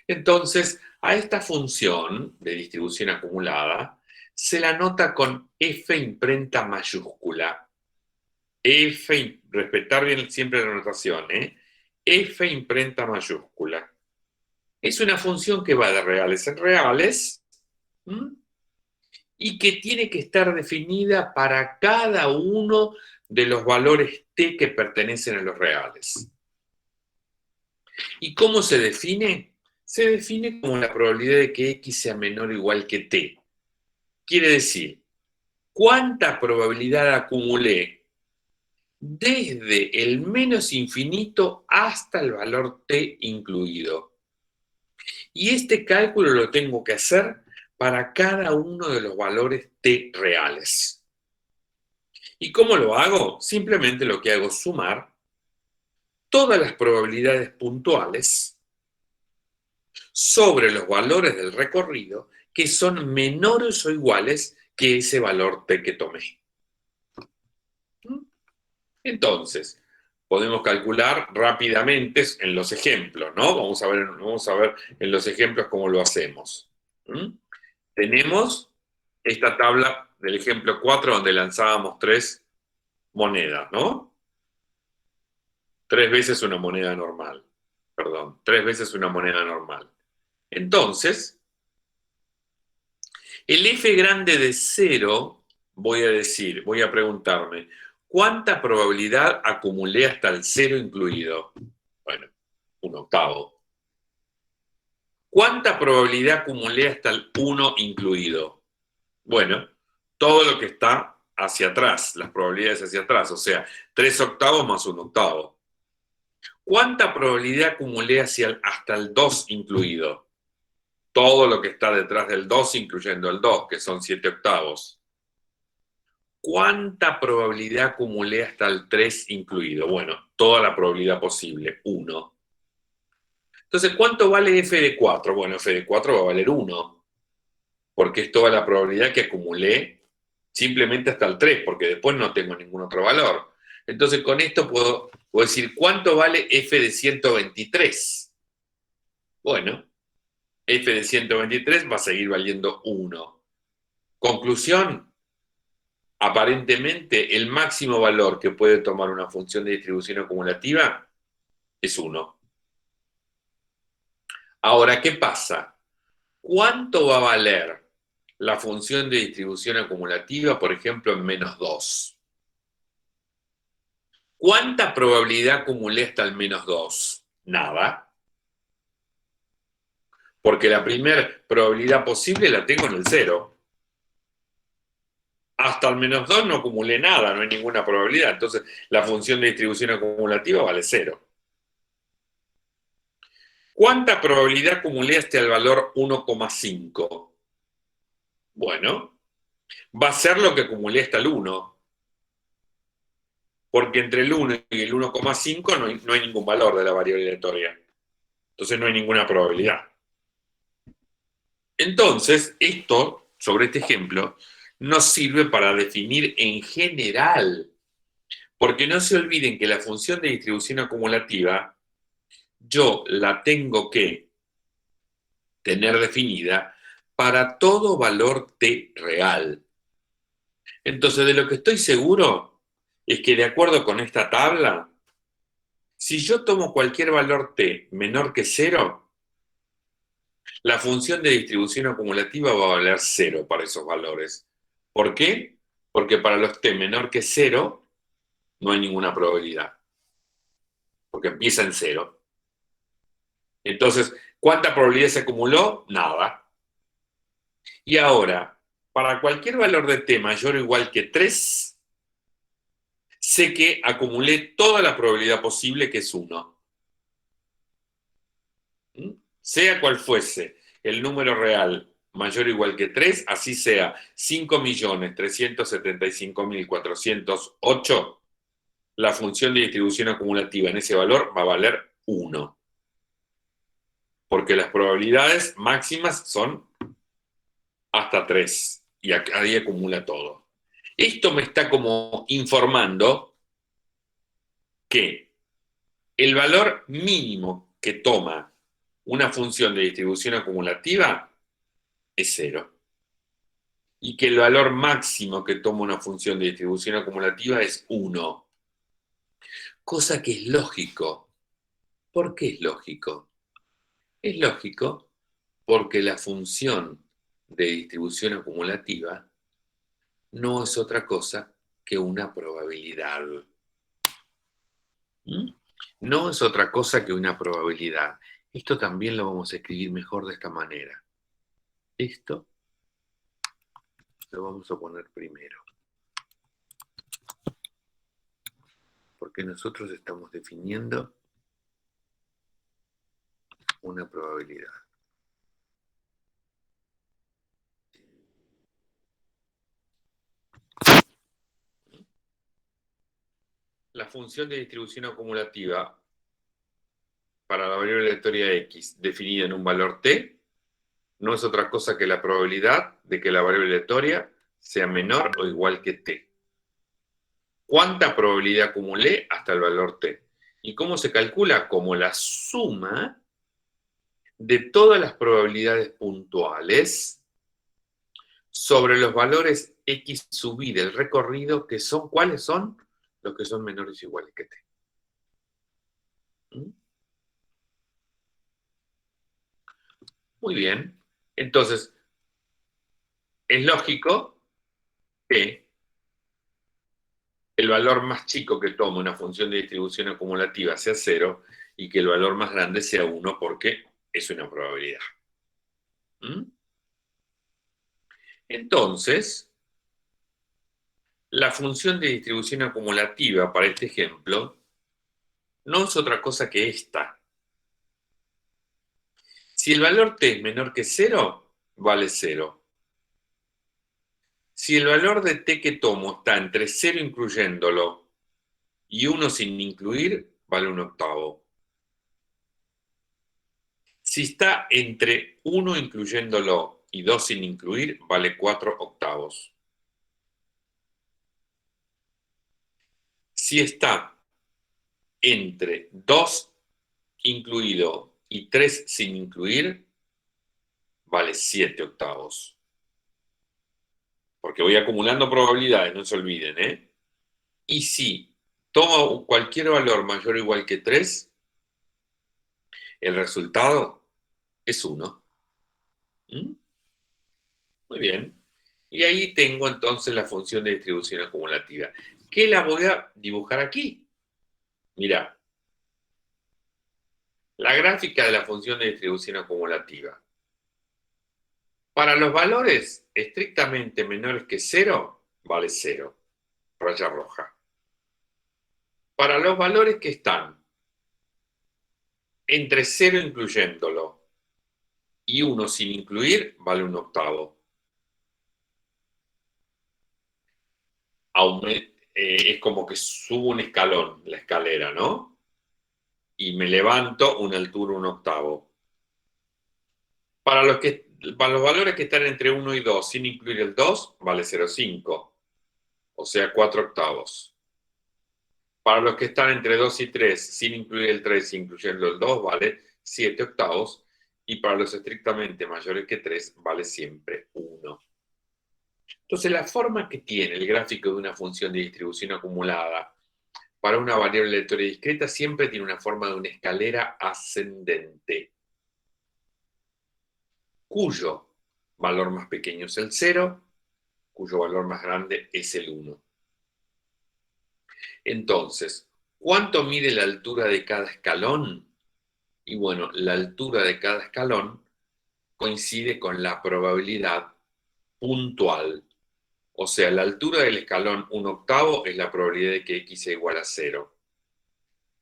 A: Entonces, a esta función de distribución acumulada se la nota con F imprenta mayúscula. Respetar bien siempre la notación, F imprenta mayúscula. Es una función que va de reales en reales y que tiene que estar definida para cada uno de los valores t que pertenecen a los reales. ¿Y cómo se define? Se define como la probabilidad de que x sea menor o igual que t. Quiere decir, ¿cuánta probabilidad acumulé desde el menos infinito hasta el valor t incluido? Y este cálculo lo tengo que hacer para cada uno de los valores t reales. ¿Y cómo lo hago? Simplemente lo que hago es sumar todas las probabilidades puntuales sobre los valores del recorrido que son menores o iguales que ese valor t que tomé. Entonces, podemos calcular rápidamente en los ejemplos, ¿no? Vamos a ver en los ejemplos cómo lo hacemos. Tenemos esta tabla del ejemplo 4 donde lanzábamos 3 monedas, ¿no? 3 veces una moneda normal. Perdón, 3 veces una moneda normal. Entonces, el f grande de 0, voy a preguntarme, ¿cuánta probabilidad acumulé hasta el 0 incluido? Bueno, un octavo. ¿Cuánta probabilidad acumulé hasta el 1 incluido? Bueno, todo lo que está hacia atrás, las probabilidades hacia atrás, o sea, 3 octavos más 1 octavo. ¿Cuánta probabilidad acumulé hasta el 2 incluido? Todo lo que está detrás del 2, incluyendo el 2, que son 7 octavos. ¿Cuánta probabilidad acumulé hasta el 3 incluido? Bueno, toda la probabilidad posible, 1. Entonces, ¿cuánto vale f de 4? Bueno, f de 4 va a valer 1, porque es toda la probabilidad que acumulé simplemente hasta el 3, porque después no tengo ningún otro valor. Entonces, con esto puedo decir, ¿cuánto vale f de 123? Bueno, f de 123 va a seguir valiendo 1. Conclusión, aparentemente el máximo valor que puede tomar una función de distribución acumulativa es 1. Ahora, ¿qué pasa? ¿Cuánto va a valer la función de distribución acumulativa, por ejemplo, en -2? ¿Cuánta probabilidad acumulé hasta el -2? Nada. Porque la primera probabilidad posible la tengo en el 0. Hasta el -2 no acumulé nada, no hay ninguna probabilidad. Entonces, la función de distribución acumulativa vale 0. ¿Cuánta probabilidad acumulé hasta el valor 1,5? Bueno, va a ser lo que acumulé hasta el 1. Porque entre el 1 y el 1,5 no hay ningún valor de la variable aleatoria. Entonces no hay ninguna probabilidad. Entonces, esto, sobre este ejemplo, nos sirve para definir en general. Porque no se olviden que la función de distribución acumulativa yo la tengo que tener definida para todo valor t real. Entonces, de lo que estoy seguro es que de acuerdo con esta tabla, si yo tomo cualquier valor t menor que 0, la función de distribución acumulativa va a valer 0 para esos valores. ¿Por qué? Porque para los t menor que 0 no hay ninguna probabilidad, porque empieza en 0. Entonces, ¿cuánta probabilidad se acumuló? Nada. Y ahora, para cualquier valor de t mayor o igual que 3, sé que acumulé toda la probabilidad posible, que es 1. Sea cual fuese el número real mayor o igual que 3, así sea 5.375.408, la función de distribución acumulativa en ese valor va a valer 1. Porque las probabilidades máximas son hasta 3. Y ahí acumula todo. Esto me está como informando que el valor mínimo que toma una función de distribución acumulativa es 0. Y que el valor máximo que toma una función de distribución acumulativa es 1. Cosa que es lógico. ¿Por qué es lógico? Es lógico porque la función de distribución acumulativa no es otra cosa que una probabilidad. No es otra cosa que una probabilidad. Esto también lo vamos a escribir mejor de esta manera. Esto lo vamos a poner primero. Porque nosotros estamos definiendo una probabilidad. La función de distribución acumulativa para la variable aleatoria x definida en un valor t no es otra cosa que la probabilidad de que la variable aleatoria sea menor o igual que t. ¿Cuánta probabilidad acumulé hasta el valor t? ¿Y cómo se calcula? Como la suma de todas las probabilidades puntuales sobre los valores x sub i del recorrido, que son, ¿cuáles son? Los que son menores o iguales que t. Muy bien. Entonces, es lógico que el valor más chico que toma una función de distribución acumulativa sea 0 y que el valor más grande sea 1 porque es una probabilidad. Entonces, la función de distribución acumulativa para este ejemplo no es otra cosa que esta. Si el valor t es menor que 0, vale 0. Si el valor de t que tomo está entre 0 incluyéndolo y 1 sin incluir, vale 1/8. Si está entre 1 incluyéndolo y 2 sin incluir, vale 4/8. Si está entre 2 incluido y 3 sin incluir, vale 7/8. porque voy acumulando probabilidades, no se olviden, ¿eh? Y si tomo cualquier valor mayor o igual que 3, el resultado es 1. ¿Mm? Muy bien. Y ahí tengo entonces la función de distribución acumulativa. ¿Qué la voy a dibujar aquí? Mira, la gráfica de la función de distribución acumulativa. Para los valores estrictamente menores que 0, vale 0, raya roja. Para los valores que están entre 0 incluyéndolo y 1 sin incluir, vale 1/8. Es como que subo un escalón, la escalera, ¿no? Y me levanto una altura 1/8. Para los valores que están entre 1 y 2, sin incluir el 2, vale 0,5, o sea, 4/8. Para los que están entre 2 y 3, sin incluir el 3, incluyendo el 2, vale 7/8. Y para los estrictamente mayores que 3, vale siempre 1. Entonces, la forma que tiene el gráfico de una función de distribución acumulada para una variable aleatoria discreta siempre tiene una forma de una escalera ascendente, cuyo valor más pequeño es el 0, cuyo valor más grande es el 1. Entonces, ¿cuánto mide la altura de cada escalón? Y bueno, la altura de cada escalón coincide con la probabilidad puntual. O sea, la altura del escalón 1/8 es la probabilidad de que x sea igual a 0.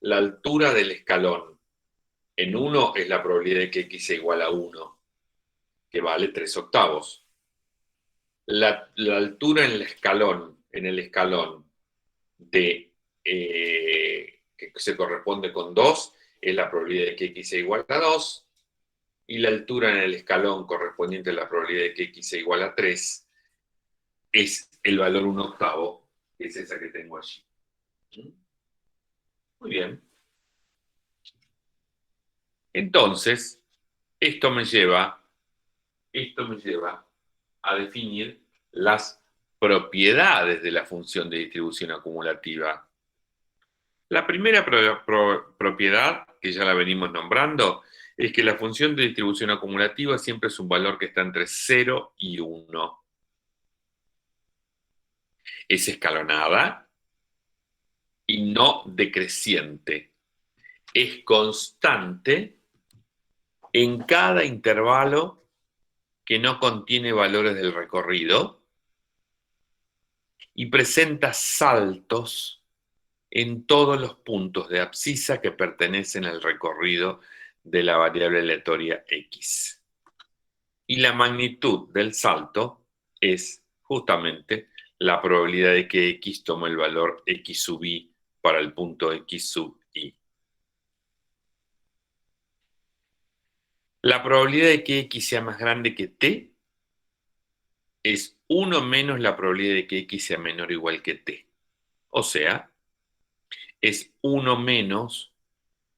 A: La altura del escalón en 1 es la probabilidad de que x sea igual a 1, que vale 3/8. La altura en el escalón que se corresponde con 2 es la probabilidad de que x sea igual a 2. Y la altura en el escalón correspondiente a la probabilidad de que x sea igual a 3 es el valor 1/8, que es esa que tengo allí. Muy bien. Entonces, esto me lleva a definir las propiedades de la función de distribución acumulativa. La primera propiedad, que ya la venimos nombrando, es que la función de distribución acumulativa siempre es un valor que está entre 0 y 1. Es escalonada y no decreciente. Es constante en cada intervalo que no contiene valores del recorrido y presenta saltos en todos los puntos de abscisa que pertenecen al recorrido de la variable aleatoria x. Y la magnitud del salto es justamente la probabilidad de que x tome el valor x sub i para el punto x sub i. La probabilidad de que x sea más grande que t es 1 menos la probabilidad de que x sea menor o igual que t. O sea, es 1 menos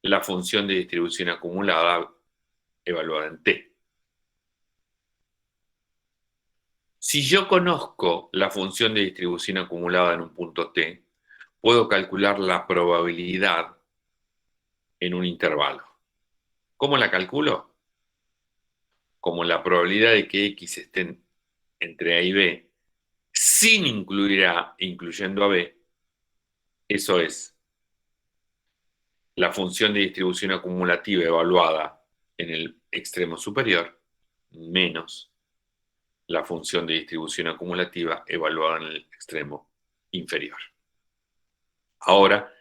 A: la función de distribución acumulada evaluada en t. Si yo conozco la función de distribución acumulada en un punto t, puedo calcular la probabilidad en un intervalo. ¿Cómo la calculo? Como la probabilidad de que x esté entre a y b, sin incluir a, incluyendo a b, eso es la función de distribución acumulativa evaluada en el extremo superior, menos la función de distribución acumulativa evaluada en el extremo inferior. Ahora,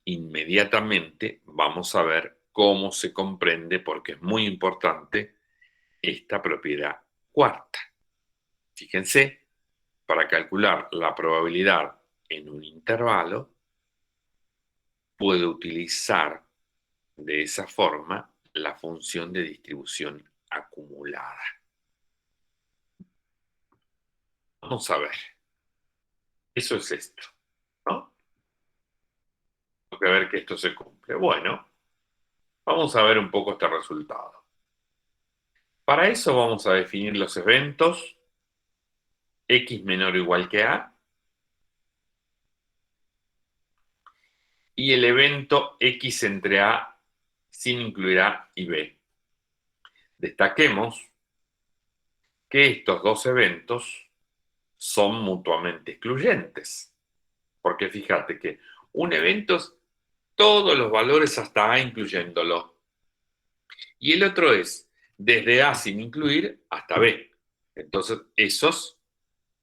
A: inmediatamente vamos a ver cómo se comprende, porque es muy importante, esta propiedad cuarta. Fíjense, para calcular la probabilidad en un intervalo, puedo utilizar de esa forma la función de distribución acumulada. Vamos a ver. Eso es esto, ¿no? Tengo que ver que esto se cumple. Bueno, vamos a ver un poco este resultado. Para eso vamos a definir los eventos X menor o igual que A, y el evento X entre A sin incluir A y B. Destaquemos que estos dos eventos son mutuamente excluyentes, porque fíjate que un evento es todos los valores hasta A incluyéndolo, y el otro es desde A sin incluir hasta B. Entonces, esos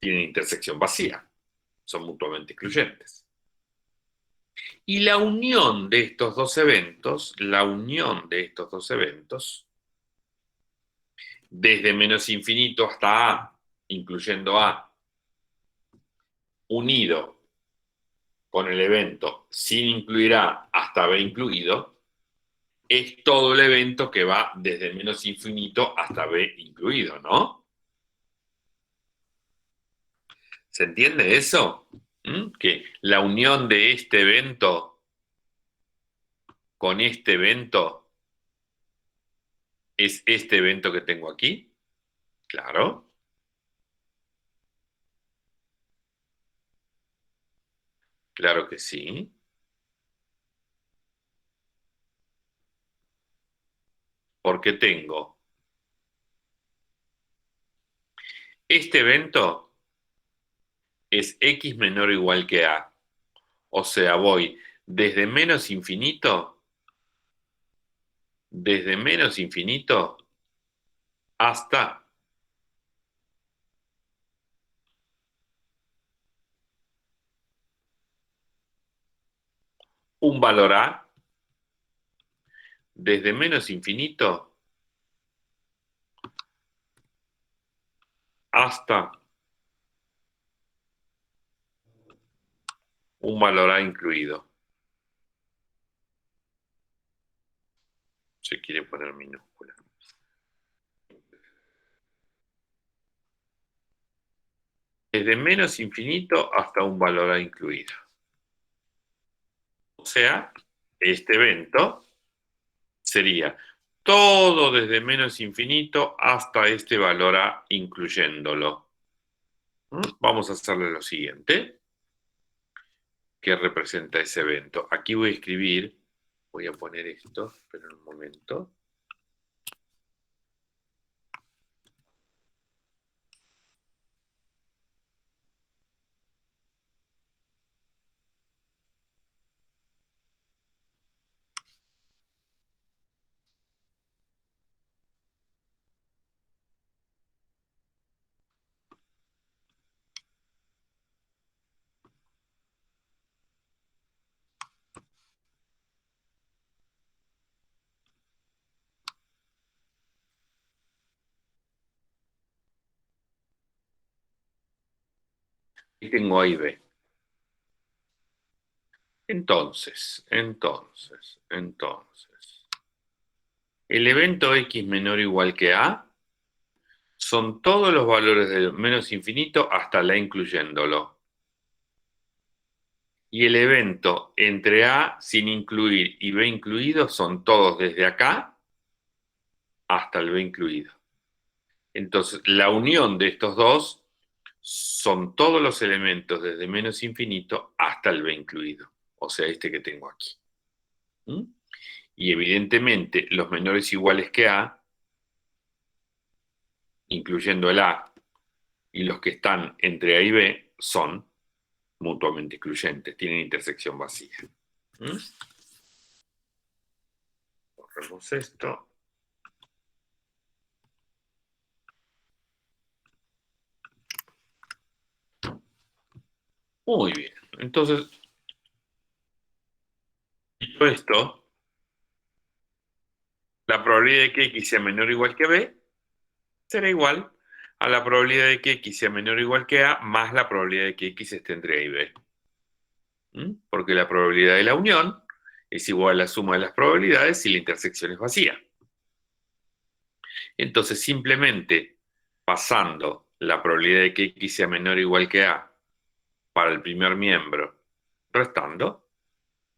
A: tienen intersección vacía, son mutuamente excluyentes. Y la unión de estos dos eventos, desde menos infinito hasta A, incluyendo A, unido con el evento sin incluir A hasta B incluido, es todo el evento que va desde menos infinito hasta B incluido, ¿no? ¿Se entiende eso? Que la unión de este evento con este evento es este evento que tengo aquí. Claro, claro que sí. Porque tengo este evento es X menor o igual que A. O sea, voy desde menos infinito hasta un valor A, desde menos infinito hasta un valor A incluido. Se quiere poner minúscula. Desde menos infinito hasta un valor A incluido. O sea, este evento sería todo desde menos infinito hasta este valor A incluyéndolo. Vamos a hacerle lo siguiente. ¿Qué representa ese evento? Aquí voy a escribir, voy a poner esto, espera un momento. Y tengo A y B. Entonces. El evento X menor o igual que A son todos los valores de menos infinito hasta la incluyéndolo. Y el evento entre A sin incluir y B incluido son todos desde acá hasta el B incluido. Entonces, la unión de estos dos son todos los elementos desde menos infinito hasta el B incluido. O sea, este que tengo aquí. Y evidentemente, los menores iguales que A, incluyendo el A, y los que están entre A y B, son mutuamente excluyentes, tienen intersección vacía. Borremos esto. Muy bien. Entonces, dicho esto, la probabilidad de que X sea menor o igual que B será igual a la probabilidad de que X sea menor o igual que A más la probabilidad de que X esté entre A y B. Porque la probabilidad de la unión es igual a la suma de las probabilidades si la intersección es vacía. Entonces, simplemente pasando la probabilidad de que X sea menor o igual que A para el primer miembro, restando,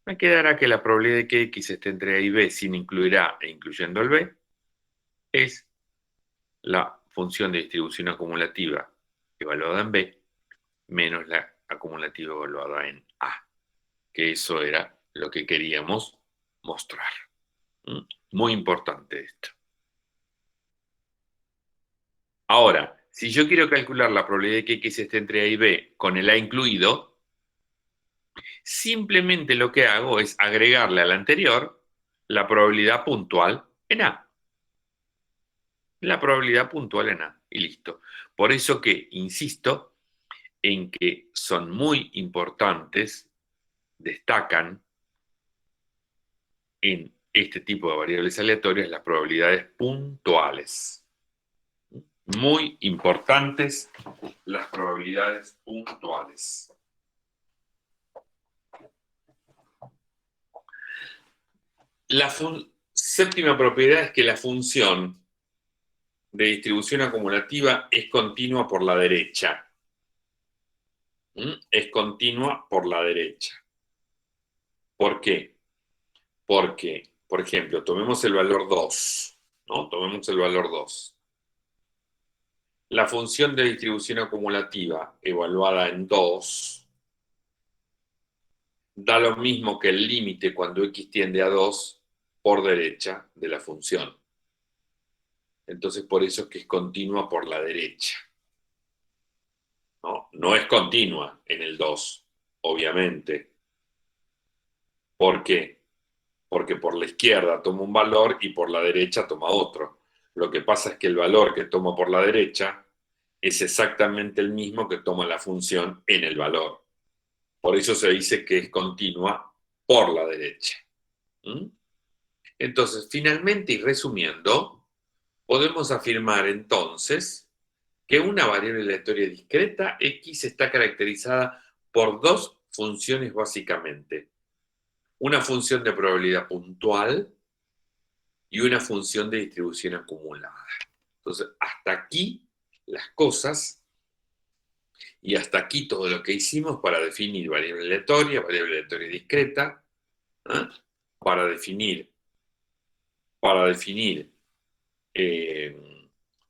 A: me quedará que la probabilidad de que X esté entre A y B sin incluir A e incluyendo el B es la función de distribución acumulativa evaluada en B, menos la acumulativa evaluada en A, que eso era lo que queríamos mostrar. Muy importante esto. Ahora, si yo quiero calcular la probabilidad de que X esté entre A y B con el A incluido, simplemente lo que hago es agregarle a la anterior la probabilidad puntual en A. La probabilidad puntual en A, y listo. Por eso que insisto en que son muy importantes, destacan en este tipo de variables aleatorias las probabilidades puntuales. Muy importantes las probabilidades puntuales. La séptima propiedad es que la función de distribución acumulativa es continua por la derecha. Es continua por la derecha. ¿Por qué? Porque, por ejemplo, tomemos el valor 2, ¿no? Tomemos el valor 2. La función de distribución acumulativa evaluada en 2 da lo mismo que el límite cuando x tiende a 2 por derecha de la función. Entonces, por eso es que es continua por la derecha. No es continua en el 2, obviamente. ¿Por qué? Porque por la izquierda toma un valor y por la derecha toma otro. Lo que pasa es que el valor que toma por la derecha es exactamente el mismo que toma la función en el valor. Por eso se dice que es continua por la derecha. Entonces, finalmente y resumiendo, podemos afirmar entonces que una variable aleatoria discreta X está caracterizada por dos funciones básicamente. Una función de probabilidad puntual y una función de distribución acumulada. Entonces, hasta aquí las cosas y hasta aquí todo lo que hicimos para definir variable aleatoria discreta, ¿eh? para definir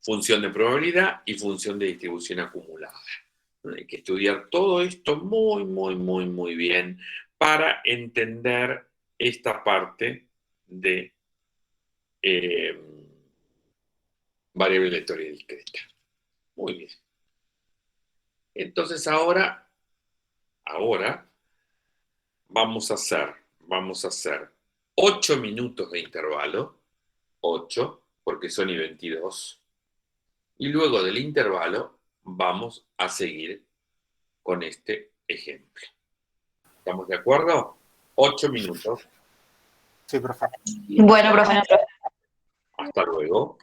A: función de probabilidad y función de distribución acumulada. Hay que estudiar todo esto muy, muy, muy, muy bien para entender esta parte de variable aleatoria discreta. Muy bien. Entonces ahora vamos a hacer 8 minutos de intervalo, 8, porque son y 22, y luego del intervalo vamos a seguir con este ejemplo. ¿Estamos de acuerdo? 8 minutos.
B: Sí, profe.
C: Bueno, profe.
A: Hasta luego.